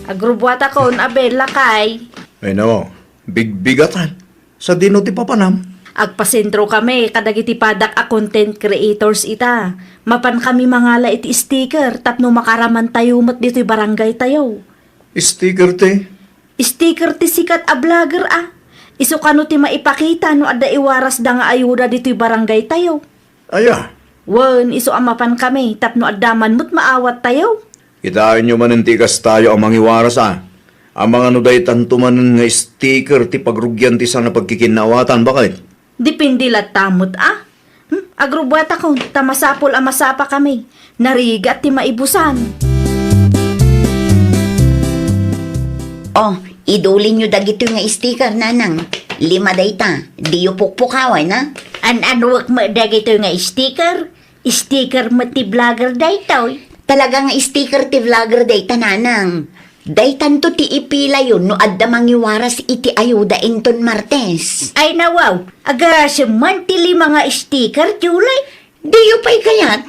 Agrubwat ako, abel lakay. Ay no, bigbigatan. Sa dino ti papanam. Agpasentro kami, kadagiti padak a content creators ita. Mapan kami mangala iti sticker, tapno makaraman tayo mat dito'y barangay tayo. Sticker te. Sticker ti sikat a vlogger Isu kano ti maipakita no adda iwaras da nga ayuda dito'y barangay tayo. Aya, Wen, isu amapan kami, tapno addaman mo't maawat tayo. kitain nyo man tikas tayo ang mangiwaras Ang mga nuday tantuman nga sticker ti pagrugyan ti sana pagkikinawatan bakit? Depende la tamot Agrubata ko, tamasapol masapa kami. Narigat ti maibusan. Oh, idulin nyo dagito nga sticker, nanang. 5 dayta. Di yu pukpukaway na. An-anwak mo dagito nga sticker? Sticker mo ti vlogger daytoy. Talaga nga sticker ti vlogger dayta, nanang. Daytan to ti ipila yun no adda mangiwaras iti ayuda inton Martes. Ay nawaw, aga man ti 5 nga sticker, July. Di yu pa'y kayat.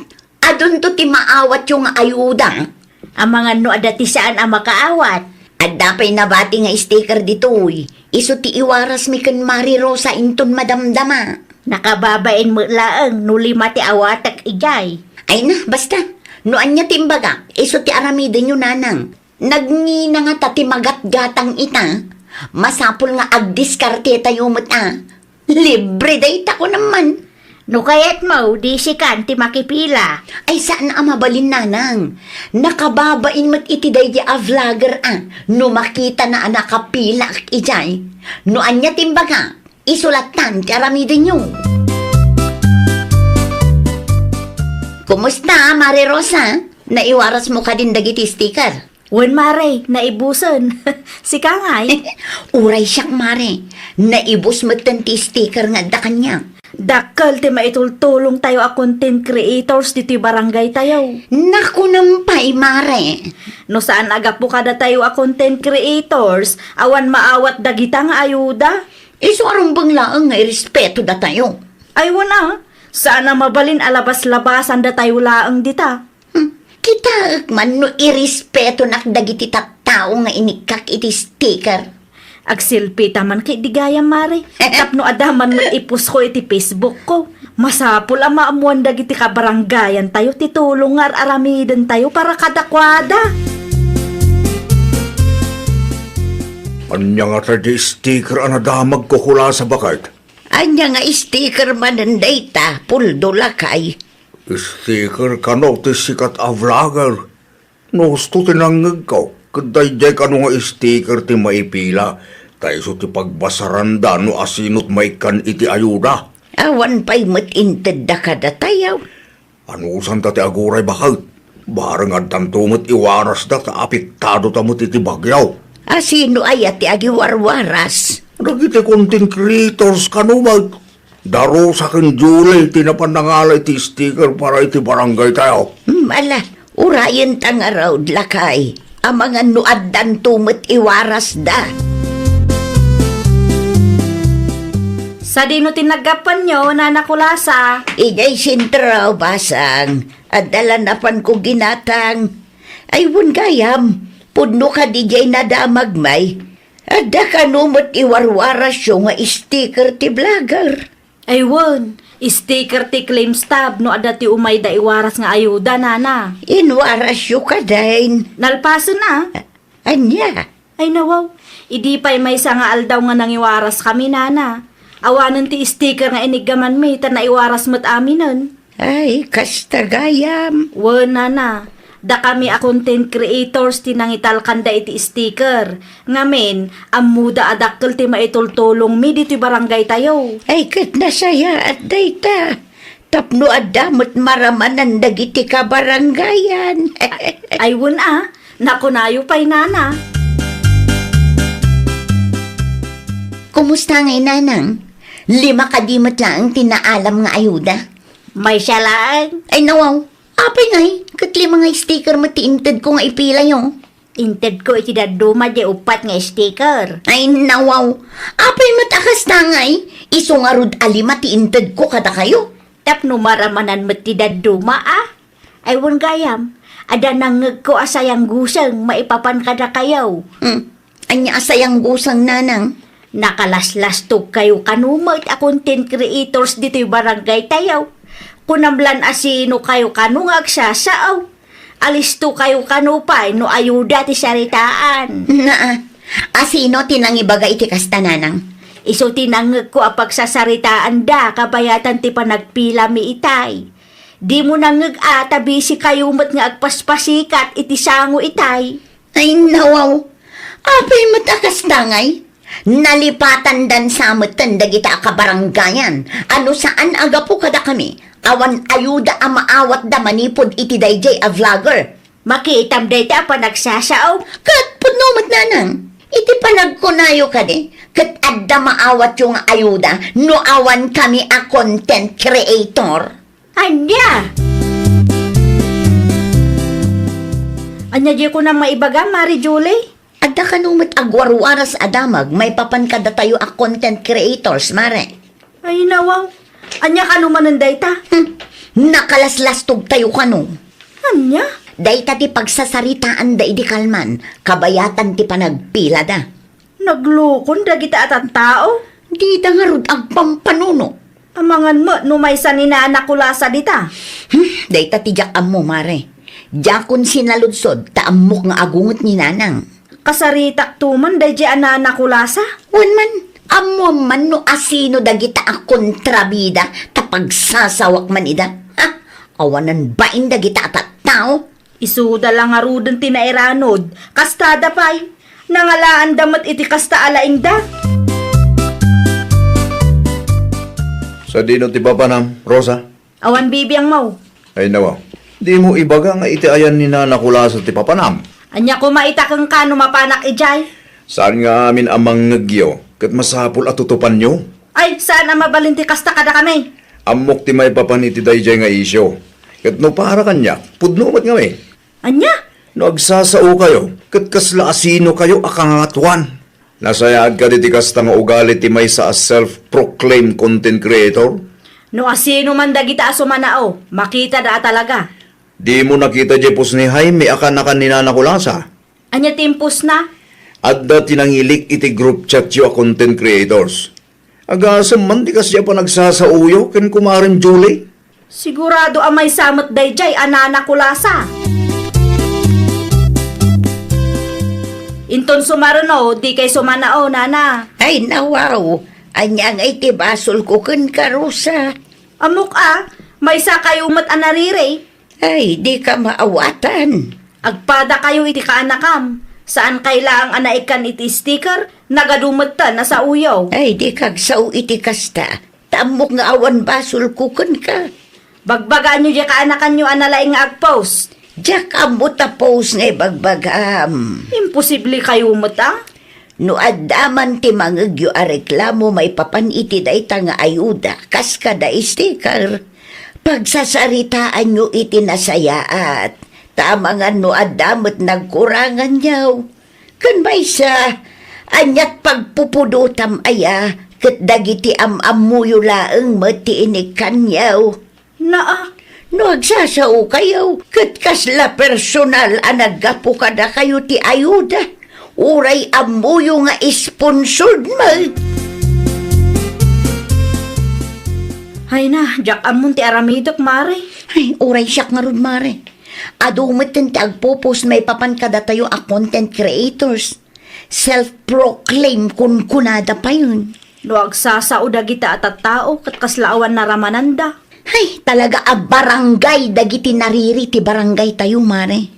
Adun to ti maawat yung ayuda. Ang mga no adati saan ang makaawat. Adda pa'y nabati nga sticker ditoy. Iso ti iwaras mi kan Mari Rosa inton madamdama. Nakababain mo laang no 5 ti awatak ijay. Ay na, basta. No anya timbaga, iso ti aramidin nyo, nanang. Nagngina nga tati magat-gatang ita. Masapul nga agdiskarte tayo mo't Libre dayta ko naman. No kayat mo, di si Kanti makipila. Ay saan ang mabalin, nanang? Nakababain mo't iti day a vlogger No makita na nakapila ak ijay. No anya timbaga, isulatan ti aramidin nyo. Kumusta, Mari Rosa? Naiwaras mo ka din dagiti sticker. Wen mare, naibusan. Si Kangay, Uray siyak, Mare. Naibos mo ti sticker nga da kanya. dakkel ti maitultulong tayo a content creators dito barangay tayo. Naku nampay, Mare. No saan aga po kada tayo a content creators, awan maawat dagita nga ayuda. Iso arong banglaang nga irespeto da tayo. Ay wana, saan na mabalin alabas-labasan da tayo laang dita. Kita man no irespeto nak dagiti tattao nga inikak iti sticker. Agsilpi taman kay digaya mare. Tapno adaman mo ipus ko iti Facebook ko. Masapul ang maamuan dagiti kabaranggayan tayo, titulong nga aramiden tayo para kadakwada. Anya nga tadi sticker ang nadamag ko hula sa bakit? Anya nga sticker man ang data, puldo lakay. Sticker ka no, ti sikat a vlogger. No, gusto tinangag ko. Kaday jay ka no nga sticker ti maipila. Tayo so ti pagbasaranda no asinot may kan iti ayuda. Awan pa'y matinted da kada tayaw. Ano usan ta ti aguray bakit? Barang adtan tumot iwaras da ta apiktado tamot iti bagyaw. Asino ay ati agiwarwaras? Nagiti content creators ka no mag. Daro sa akin Julie, tinapanangala iti sticker para iti barangay tayo. Mala, urayan tang araw lakay. Ang mga nuaddan tumot iwaras da. Sa dino tinagapan nyo, nanakulasa. Ijay sintraw basang. At dalanapan ko ginatang. Ay wun gayam, pudno ka dijay nadamagmay. At da ka numot iwarwaras yung nga sticker ti vlogger. Aywan, sticker ti claim stab no adati umay da iwaras nga ayuda nana. Inwaras yung ka dahin. Nalpaso na. Anya? Ay nawaw, idi pa'y may nga aldaw nga nangiwaras kami nana. Awanan ti sticker nga inigaman mi ta naiwaras mo't aminon. Ay, kastagayam. Wan nana, da kami a content creators ti nangital kanda iti sticker. Ngamin, amuda adakkel ti maitultulong mi dito barangay tayo. Ay, kat nasaya at dayta. Tapno adamot maramanan dagiti kabarangayan. Ay wan nakunayo pa'y nana. Kumusta ngay, nanang? 5 kadimot lang tinaalam nga ayuda. May siya lang. Ay, nawaw. Apay ngay, katli mga sticker matiinted ko nga ipila yung. Inted ko iti daduma di upat nga sticker. Ay, nawaw. Apay matakas na ngay. Iso nga rod alima tiinted ko kada kayo. Tapno maramanan mo ti daduma Ay wun gayam. Ada nangag ko asayang gusang maipapan kada kayaw. Anya asayang gusang, nanang. Nakalaslas-tog kayo kanumot a content creators dito'y barangay tayaw. Kunamlan asino kayo kanu nga agsasaaw. Alisto kayo kanupay no ayuda ti saritaan. Asino tinangibaga iti kasta, nanang? Iso tinangag ko a pagsasaritaan da kabayatan ti panagpila mi itay. Di mo nangag tabisi kayo mat nga agpaspasikat iti sango itay. Ay, nawaw. Apay matakas tangay. Nalipatan dan sa amatan dagita ka baranggayan. Ano saan aga po kada kami? Awan ayuda ang maawat da manipod iti dayjay a vlogger. Makitam dayta pa nagsasaaw. Kat punumat nanang. Iti panagkunayo ka di. Kat adda maawat yung ayuda. No awan kami a content creator. Anya! Anya di ko na maibaga, Mari Julie? Adda ka numat agwaruaras adamag. May papan kada tayo a content creators, mare. Ay nawaw. Anya ka naman ng dayta? Nakalaslastog tayo kanu. Anya? Dayta ti pagsasaritaan da idi kalman, kabayatan ti panagpila da. Naglukon dagita at ang tao? Di da nga rod agpampanuno. Amangan mo, numaysa ni naanak kulasa dita. Dayta ti jakam mo, mare. Jakon sinaludsod, taamok nga agungot ni nanang. Kasaritak tuman, day di anak kulasa. Wan man, amo man no asino dagita a kontrabida, tapagsasawak man ida. Ha? Awanan bain dagita at tao? Isuda lang nga rudon tinairanod. Kastada pa'y. Nangalaan damat iti kasta alaing da. Sa dino ti Papanam, Rosa? Awan bibiyang mau. Ay nawa, di mo ibaga nga iti ayan ni Nanakula sa ti Papanam. Anya ko maitakang kano mapanak ijay. Saan nga amin amang ngagyo, kat masapul at tutupan nyo? Ay, saan ang mabalinti kasta kada kami? Amok ti may papaniti dayjay nga isyo. Kat no para kanya, pudnumat nga may. Anya? No agsasao kayo, kat kasla asino kayo akangatuan. Nasayag ka diti kasta nga ugali ti may sa self-proclaimed content creator? No asino man dagita asumanao, makita da talaga. Di mo nakita jepos ni Jaime akanakan ni Nanakulasa. Anya timpos na? Adda tinangilik iti group chat yo a content creators. Agasam man di kasya pa nagsasauyo ken kumarin Julie. Sigurado ang may samot dayjay anana kulasa. Inton sumaruno, di kay sumanao, nana. Ay nawaw, anyang ay tibasol ko kun karusa. Amok may sa kayo mat anarire. Ay, di ka maawatan. Agpada kayo iti kaanakam. Saan kailang anaikan iti sticker? Nagadumot ta na sa uyaw. Ay, di kagsaw iti kasta. Tamok nga awan basol ko kun ka. Bagbagaan nyo di kaanakan nyo analaing nga agpost. Diyak amo tapos nga bagbagam. Imposible kayo mata. No adaman ti mangagyo a reklamo may papan iti dayta nga ayuda. Kas kada sticker. Pagsasaritaan nyo iti nasayaat. Tama nga no adamot nagkurangan yaw. Kan may sa anyat pagpupudutam aya. Kat dagiti amamuyo laeng mati inikan yaw. Naa, No agsasao kayo, kat kasla personal anagapo kada kayo ti ayuda. Uray amuyo nga sponsored mo. hay na, jak amon ti aramidok, mare. Ay, uray siyak nga ron, mare. Adumit ti agpupos may papan kada tayo a content creators. Self-proclaim kun kunada pa yun. Luag sasao dagita at tao, kat kaslaawan na ramananda. Ay, talaga a barangay dagiti nariri ti barangay tayo, mare.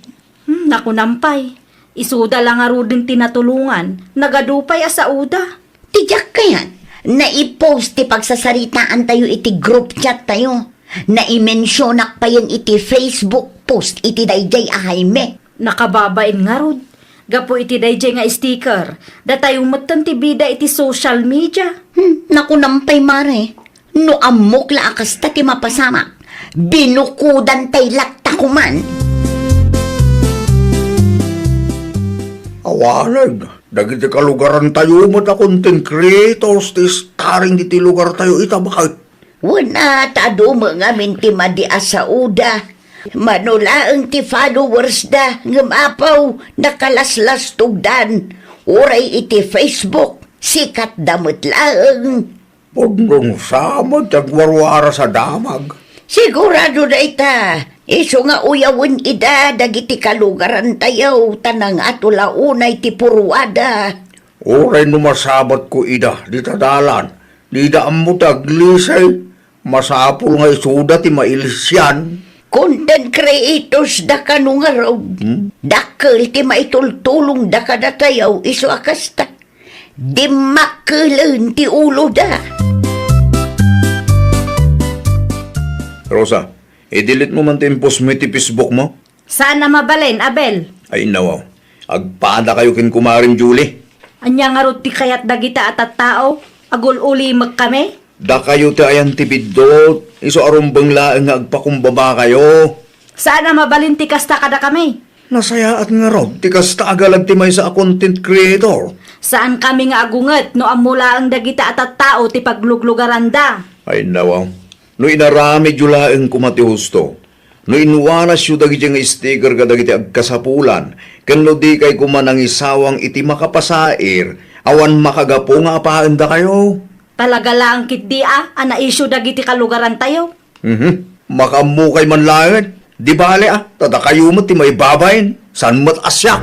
Naku nampay. Isuda lang nga rudin tinatulungan. Nagadupay sa uda. Tiyak kayan. Naipost ti pagsasaritaan tayo iti group chat tayo. Naimensyonak pa yan iti Facebook post iti dayjay a Jaime. Nakababain nga rud. Gapo iti dayjay nga sticker. Datayong matan ti bida iti social media. Naku nampay, mare. No amok la akas ta ti mapasamak. Binukudan tay lakta kuman. Awalag, dagiti kalugaran tayo mo ta content creators ti starring diti lugar tayo ita bakit? Wala tado mga minti madi asauda. Manulaang ti followers da. Ngamapaw nakalaslas tugdan. Uray iti Facebook. Sikat damot laeng. Pagdong samot ang warwara sa damag. Sigurado na ita. Iso nga uyawin ida dagiti kalugaran tayo. Tanang atulaunay ti purwada. Oray numasabat ko ida, di tadalan. Di da mo taglisay. Masapul nga isuda ti mailisyan. Content creators da ka nung araw. Dakal ti maitultulong da ka da tayaw iso akasta. Di makalan ti ulo da. Rosa, i-delete mo man timpos mo iti Facebook mo. Saan na mabalin, Abel? Ay nawaw, agpada kayo kin kumaring Julie. Anya nga ro ti kayat dagita at tao? Agul uli kami? Da kayo ti ayan ti bidot, iso arumbang laeng nga agpakumbaba kayo. Saan na mabalin ti kasta kada kami? Nasayaat nga raw, ti kasta agalag ti may sa content creator. Saan kami nga agunget no amula ang dagita at tao ti pagluglugaranda? Ay nawaw, no inarami julaeng kumati husto. No inuwanas yu dagiti nga sticker ka dagiti agkasapulan, ken no di kay kumanang isawang iti makapasair, awan makagapo nga apaanda kayo. Talaga lang kit di ana isyu dagiti kalugaran tayo. Makamukay man langit. Di bale tada kayo mo ti may babayin, san mo't asyak.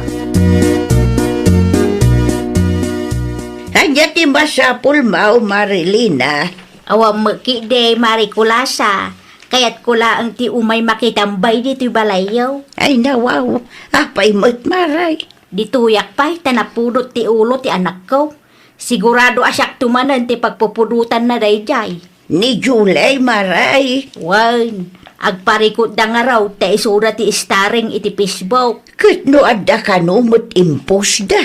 Hanya ti masapul mao Marilina. Awang makide Marikulasa, kaya't kula ang ti umay makitambay dito'y balayaw. Ay nawaw, apay mo't maray. Dituyak pa'y tanapudot ti ulo ti anak ko. Sigurado asyak tumanan ti pagpupudutan na dayjay. Ni July maray. Wan, agparikot da nga raw ta isura ti starring iti Facebook. Kat no adda ka no mo't impos da.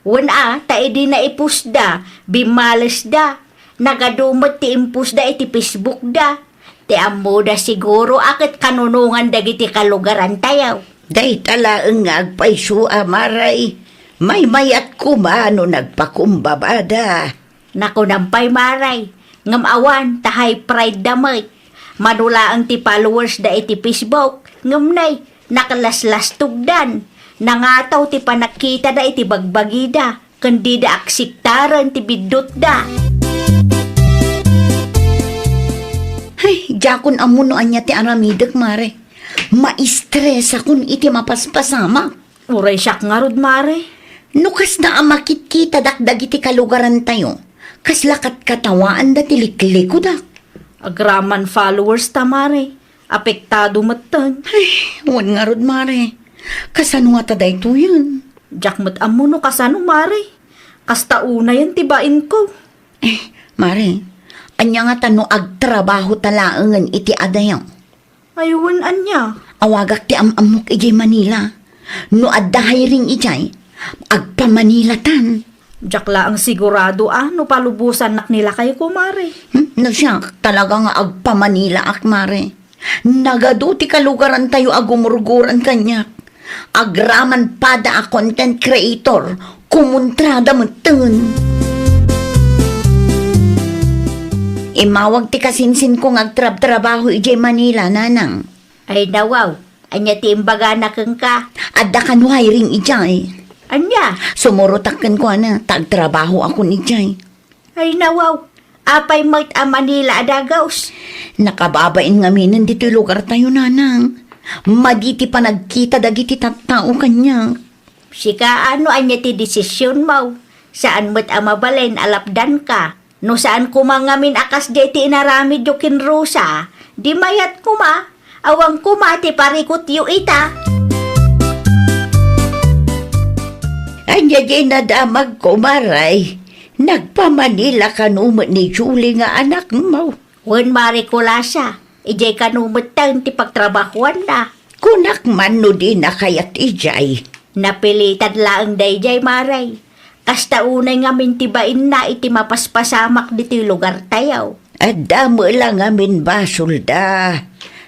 Wan ta edi na ipusda, bimales da. Nagadumot ti impusda iti Facebook da. Ti amo da siguro akit kanunungan dagiti kalugaran tayaw. Day talaang nga agpaiso maray. May mayat kumano nagpakumbabada. Naku nampay maray, ngam awan tahay pride damay. Manula ang ti followers da iti Facebook, ngam nay, nakalaslas tugdan. Nangataw ti panakita da iti bagbagida, kundi da aksiktaran ti bidot da. Ay, jakon amuno anya ti aramidak mare. Maistres akon iti mapaspasama. Uray siyak nga rod, mare. Nukas na amakit kita dakdag iti kalugaran tayo. Kaslakat katawaan da tilikliko dak. Agraman followers ta, mare. Apektado matan. Ay, wan nga rod mare. Kasano nga taday to yun? Jak mat amuno kasano, mare. Kasta una yan tibain ko. Mare, anya nga tano agtrabaho talaangan iti adayaw. Aywan anya. Awagak ti amamok ijay Manila. No addahay ring ijay, agpa Manila tan. Jak la ang sigurado no palubusan nak nila kayo ko, mare. No siya, talaga nga agpa Manila ak mare. Nagado ti kalugaran tayo agumurguran kanya. Agraman pada a content creator, kumuntrada matun. Imawag ti kasinsin kong agtrab-trabaho ijay Manila, nanang. Ay nawaw, anya ti imbaga na kang ka. Adda kanuhay ring ijay. Anya, Sumurotakan ko na, tagtrabaho ako ni Jay. ay nawaw, apay mo't a Manila adagaws. Nakababain nga minan dito'y lugar tayo, nanang. Maditi pa nagkita dagiti tattao kanya. Sika ano anya ti desisyon mo? Saan mo't a mabalen alapdan ka? No saan kumangamin akas de ti inaramid yo kin Rosa? Di mayat kuma, awang kuma ti parikot yu ita. Anya di nadamag ko, maray. Nagpa-Manila kanumot ni Julie nga anak mo. Wen Marikulasa, ijay kanumutan ti pagtrabahuan na. Kunak man no di na kayat ijay. Napilitan laang dayjay maray. Kasta unay ngamin tibain na iti mapaspasamak diti lugar tayaw. Adamo lang amin basol da.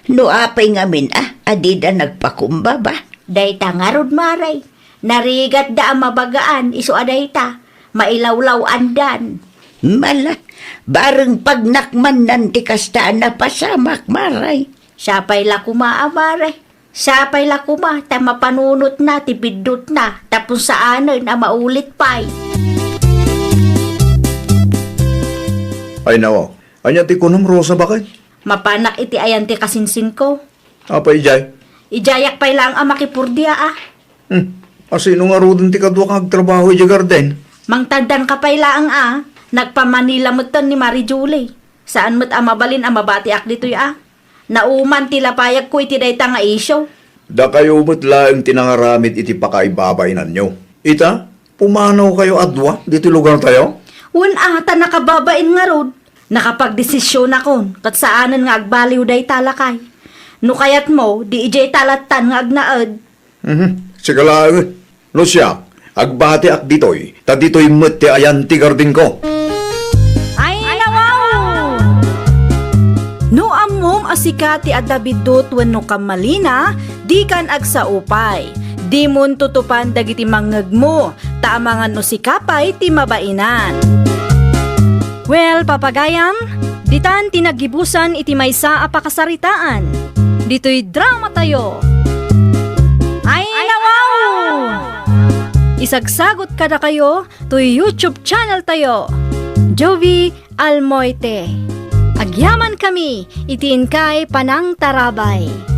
No apay ngamin adida nagpakumbaba. Dayta nga rod maray. Narigat da ang mabagaan iso adayta. Mailawlaw andan. Mala, bareng pagnakman nanti kasta na pasamak, maray. Sapay la kuma maray. Sapay la kuma ta mapanunot na ti bidot na. Tapos saanan na maulit pa'y. Ay nawaw, anya ti kunam Rosa bakay? Mapanak iti ayan ti kasinsin ko. Apa ijay? Ijayak pa'y lang ang makipurdia Asino nga rodin ti kadwa kag trabaho ijay garden? Mangtandan ka pa'y lang Nagpa-Manila mo ni Mari Julie. Saan mo't mabalin ang mabati ak dito'y Nauman tila payag ko iti dayta nga isyo. Da kayo lang tinangaramid iti pakaibabay nanyo. Ita, pumanaw kayo adwa, dito lugar tayo? Wan ata nakababain nga rod. Nakapagdesisyon akon, kat saanan nga agbaliw day talakay. No kayat mo, di ijay talatan nga agnaad. Sige lang. No siya, agbati ak ditoy, ta ditoy met ti ayan ti garding ko. Ay, nawaw! No ammom asika ti adabidot wenno kamalina, di kan agsaupay. Di mon tutupan dagiti mangngeg mo, taamangan no sikapay ti mabainan. Well, papagayam, ditan tinagibusan iti maysa a pakasaritaan. Dito'y drama tayo. Ay, nawaw! Isagsagot kada kayo to YouTube channel tayo. Jovi Almoite. Agyaman kami, itiin kay Panang Tarabay.